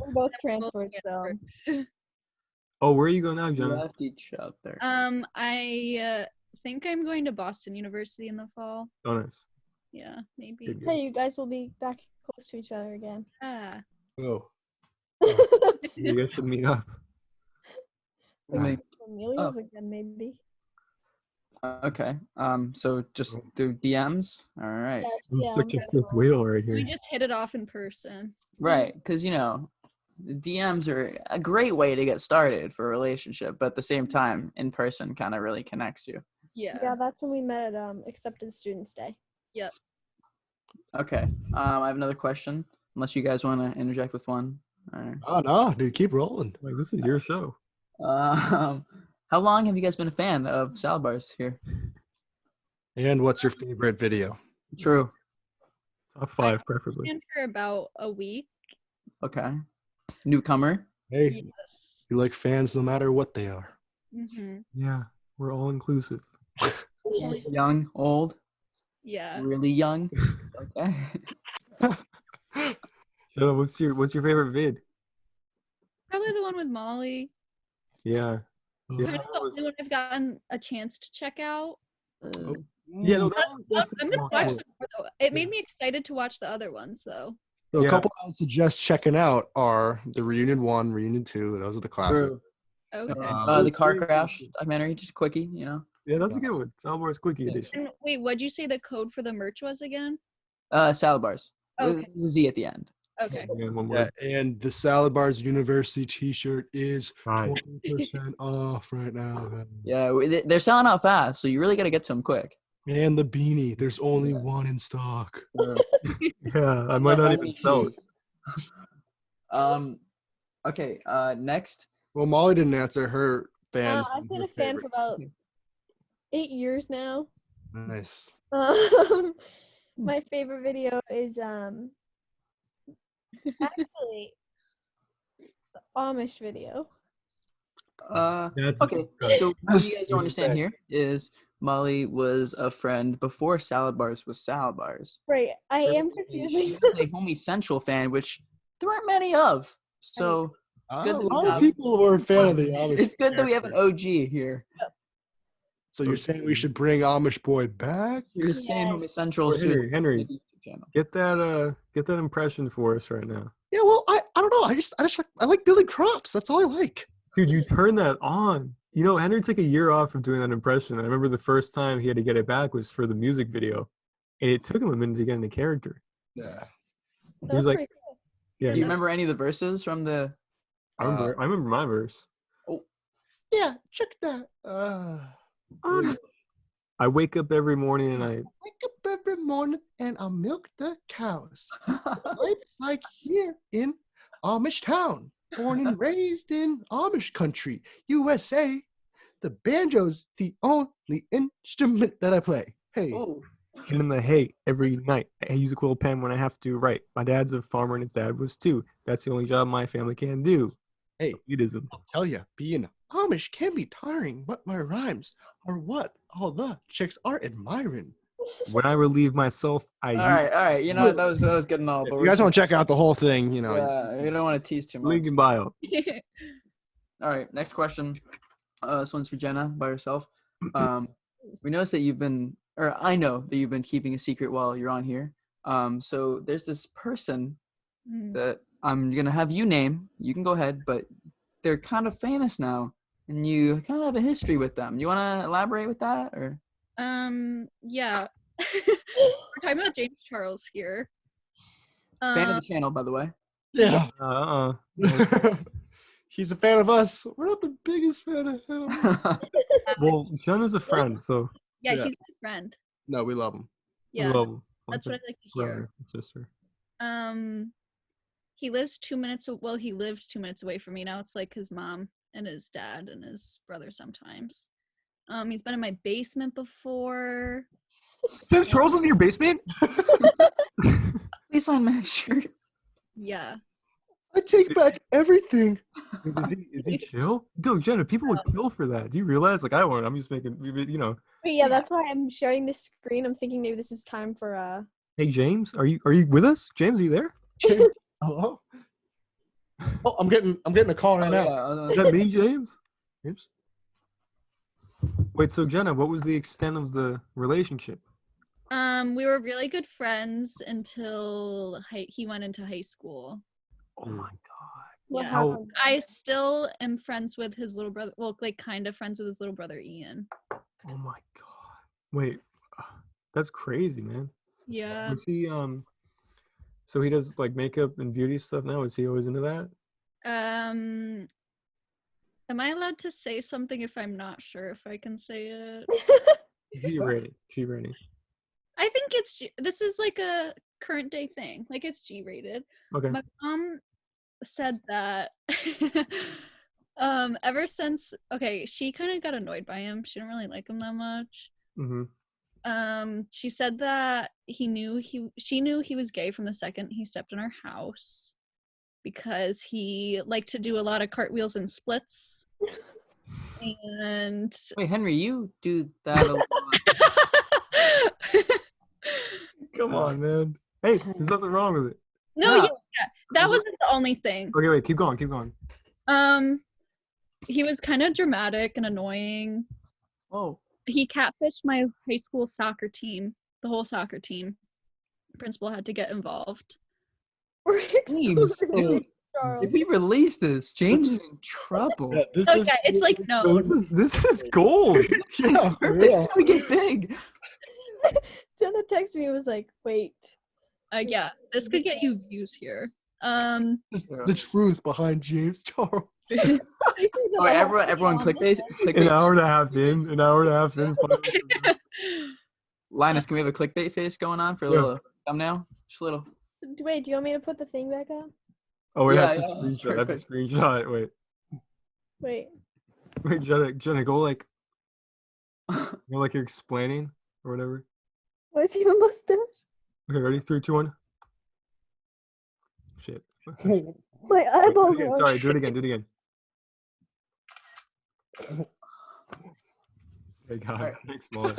We both transferred, so. Oh, where are you going now, Jenna? Left each other. I think I'm going to Boston University in the fall. Oh, nice. Yeah, maybe. Good. Hey, you guys will be back close to each other again. Ah. Oh. You guys should meet up. Amelia's again, maybe. Okay. So just through DMs. All right. I'm Yeah, such a fifth wheel right We here. just hit it off in person. Right, because the DMs are a great way to get started for a relationship, but at the same time, in person kind of really connects you. Yeah, that's when we met at Accepted Students Day. Yep. Okay. I have another question, unless you guys want to interject with one. All right. Oh no, dude, keep rolling. Like, this is your show. How long have you guys been a fan of SaladBarz here? And what's your favorite video? True. Top 5, preferably. And for about a week. Okay. Newcomer. Hey, Yes. you like fans no matter what they are. Mm-hmm. Yeah, we're all inclusive. Young, old, Yeah. really young. Okay. Jenna, what's your favorite vid? Probably the one with Molly. Yeah. Kind of the only one I've gotten a chance to check out. Yeah, no, I'm gonna watch some more though. It made me excited to watch the other ones though. So Yeah. a couple I would suggest checking out are the Reunion 1, Reunion 2. Those are the classics. True. Okay. The car crash documentary, just a quickie, Yeah, that's a good one. SaladBarz Quickie Edition. And wait, what'd you say the code for the merch was again? SaladBarz. Okay. With a Z at the end. Okay. Again, one Yeah, word. and the SaladBarz University t-shirt is Nice. 20% off right now. Man. Yeah, they're selling out fast, so you really got to get to them quick. And the beanie, there's only one in stock. Yeah, I might not even sell it. Okay, next. Well, Molly didn't answer her fans. I've been a fan for about 8 years now. Nice. My favorite video is actually the Amish video. That's Okay, so what you guys don't understand here is Molly was a friend before SaladBarz was SaladBarz. Right, I am She confusing. was a Homie Central fan, which there aren't many of. So A good that we lot of have- people were a fan of the Amish. it's good that we have an character. OG here. So you're saying we should bring Amish Boy back? You're saying Yes. Homie Central Well, should Henry, YouTube channel. get that impression for us right now. Yeah, well, I don't know. I like Billy Crops. That's all I like. Dude, you turn that on. Henry took a year off from doing that impression. I remember the first time he had to get it back was for the music video. And it took him a minute to get into character. Yeah. He was like, yeah, Do you remember any of the verses from the? I remember my verse. Yeah, check that. I wake up every morning and I Wake up every morning and I milk the cows. Life's like here in Amish town. Born and raised in Amish country, USA. The banjo's the only instrument that I play. Hey. Oh, get in the hay every night. I use a quill pen when I have to write. My dad's a farmer and his dad was too. That's the only job my family can do. Hey, Elitism. I'll tell you, being Amish can be tiring, but my rhymes are what all the chicks are admiring. When I relieve myself, I all right. You know what? That was good and all. If But you guys want to check out the whole thing, you know. yeah, you don't want to tease too much. link in bio. All right, next question. This one's for Jenna by herself. We noticed that I know that you've been keeping a secret while you're on here. So there's this person that I'm gonna have you name. You can go ahead, but they're kind of famous now, and you kind of have a history with them. You want to elaborate with that, or? Yeah. We're talking about James Charles here. Fan of the channel, by the way. Yeah. He's a fan of us. We're not the biggest fan of him. Well, Jenna's a friend, so Yeah, Yeah. he's my friend. No, we love him. we Yeah, love him. that's what I like to hear. Brother, sister. He lives 2 minutes. Well, he lived 2 minutes away from me. Now it's like his mom and his dad and his brother sometimes. He's been in my basement before. James Charles was in your basement? Please sign my shirt. Yeah. I take back everything. Is he chill? Dude, Jenna, people would kill for that. Do you realize? Like, I won't. I'm just making, But yeah, that's why I'm sharing this screen. I'm thinking maybe this is time for Hey, James, are you with us? James, are you there? Hello? Oh, I'm getting a call right now. Yeah, Is that me, James? James? Wait, so Jenna, what was the extent of the relationship? We were really good friends until he went into high school. Oh my god. What Yeah. happened? I still am friends with his little brother. Well, like kind of friends with his little brother Ian. Oh my god. Wait, that's crazy, man. Yeah. Was he so he does like makeup and beauty stuff now? Is he always into that? Am I allowed to say something if I'm not sure if I can say it? G-rated. G-rated. I think this is like a current day thing. Like it's G-rated. Okay. My mom said that ever since she kind of got annoyed by him. She didn't really like him that much. Mm-hmm. She said that she knew he was gay from the second he stepped in her house because he liked to do a lot of cartwheels and splits. And Wait, Henry, you do that a lot. Come on, man. Hey, there's nothing wrong with it. No, Yeah. yeah, that wasn't the only thing. Okay, wait, keep going. He was kind of dramatic and annoying. Oh. He catfished my high school soccer team, the whole soccer team. Principal had to get involved. We're James, excluding Charles. if we release this, James is in trouble. Yeah, this Okay, is it's like no. Oh, this is gold. Yeah, for It's real. gonna get big. Jenna texted me and was like, wait. Yeah, this could get you views here. The truth behind James Charles. Oh, everyone, clickbait. An hour and a half in. Linus, can we have a clickbait face going on for a Yeah. little thumbnail? Just a little. Wait, do you want me to put the thing back on? Oh, wait, I have Yeah, to yeah, screenshot. I have to perfect. screenshot. Wait, Jenna, go like, like you're explaining or whatever. Why does he have a mustache? Okay, ready? 3, 2, 1. Shit. My eyeballs Okay, are. sorry, do it again. Thank God. Alright. Thanks, Molly.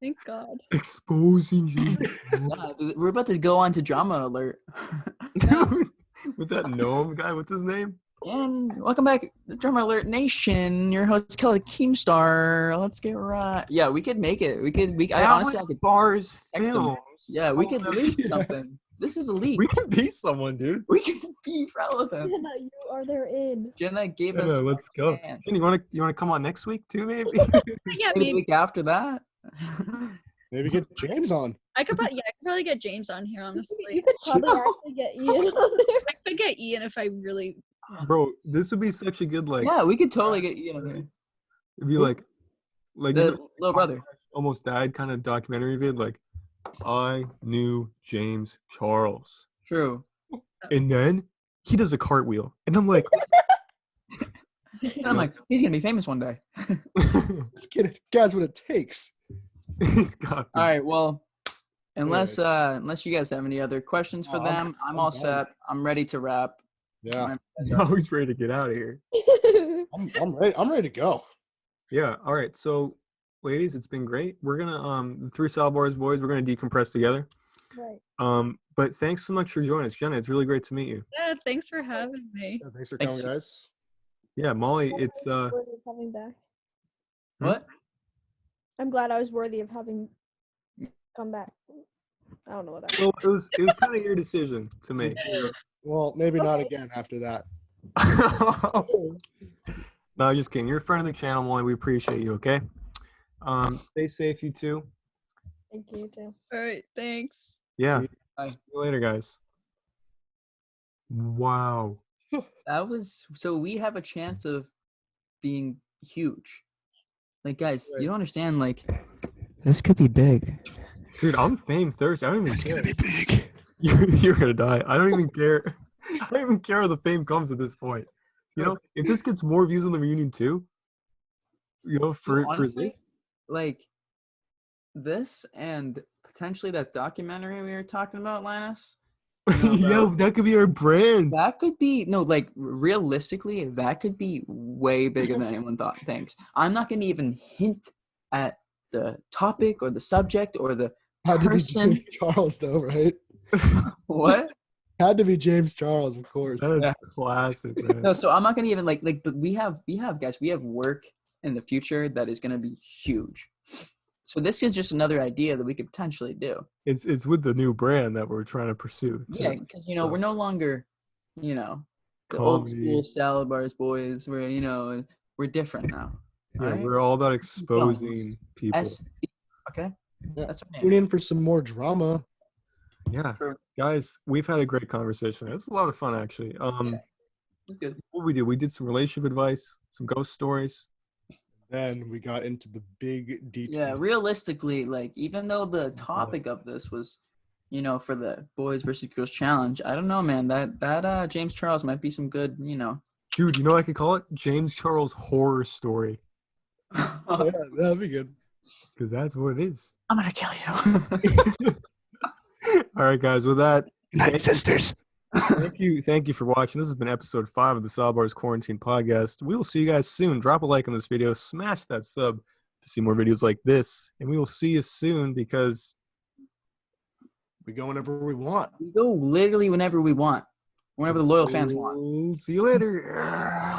Thank God. Exposing you. Yeah, dude, we're about to go on to drama alert. Dude, with that gnome guy, what's his name? And welcome back to Drama Alert Nation. Your host Kelly Keemstar. Let's get right. Yeah, we could make it. I honestly, I could. Bars text him. Films. Yeah, we could Oh, leak yeah. something. This is a leak. We can beat someone, dude. We can be relevant. Jenna, you are there in. Jenna gave Yeah, us. let's go. Man. Jenny, you wanna come on next week too, maybe? Yeah, The maybe week after that. Maybe get James on. I could probably get James on here. You Honestly, could probably actually get Ian on there. I could get Ian if I really. Bro, this would be such a good like. Yeah, we could totally get you. It'd be like you The know, little brother. almost died kind of documentary vid. Like, I knew James Charles, True. and then he does a cartwheel, and I'm like, And I'm like, he's gonna be famous one day. Let's get it. Guys, what it takes. he's got. All right. Well, unless you guys have any other questions for No, I'm- them, I'm I'm all done. set. I'm ready to wrap. Yeah, Now he's ready to get out of here. I'm ready. I'm ready to go. Yeah. All right. So, ladies, it's been great. We're gonna the 3 SaladBarz boys. We're gonna decompress together. Right. But thanks so much for joining us, Jenna. It's really great to meet you. Yeah, thanks for having me. Yeah, thanks for Thank coming, you. guys. Yeah, Molly. It's Worthy of having back. What? I'm glad I was worthy of having come back. I don't know what that. well, it was kind of your decision to make. Well, maybe not Okay. again after that. No, just kidding. You're a friend of the channel, Molly. We appreciate you. Okay. Stay safe, you two. Thank you too. All right, thanks. Yeah. Bye. See you later, guys. Wow. That was so we have a chance of being huge. Like, guys, you don't understand. Like, this could be big. Dude, I'm fame thirsty. I don't even care. be big. You're gonna die. I don't even care. I don't even care how the fame comes at this point. You know, if this gets more views on the reunion too, you know, for Honestly, this. like this and potentially that documentary we were talking about, Linus. Yeah, that could be our brand. That could be like realistically, that could be way bigger than anyone thought. Thanks. I'm not going to even hint at the topic or the subject or the Had to be person. James Charles, though, right? What? Had to be James Charles, of course. That is Yeah. classic, man. No, so I'm not going to even like. But we have guys. We have work in the future that is going to be huge. So this is just another idea that we could potentially do. It's with the new brand that we're trying to pursue. Yeah, because we're no longer, the old school SaladBarz boys. We're we're different now. Yeah, right? we're all about exposing people. Okay. Yeah. That's our Tune name. in for some more drama. Yeah, True. guys, we've had a great conversation. It was a lot of fun, actually. It's good. What we did some relationship advice, some ghost stories. Then we got into the big details. Yeah, realistically, like even though the topic of this was, for the boys versus girls challenge, I don't know, man. That James Charles might be some good, Dude, you know what I could call it? James Charles horror story. Yeah, that'd be good. Because that's what it is. I'm gonna kill you. All right, guys. With that, Good night, sisters. thank you for watching. This has been episode 5 of the SaladBarz Quarantine Podcast. We will see you guys soon. Drop a like on this video. Smash that sub to see more videos like this. And we will see you soon because We go whenever we want. We go literally whenever we want, whenever the loyal fans want. we'll see you later.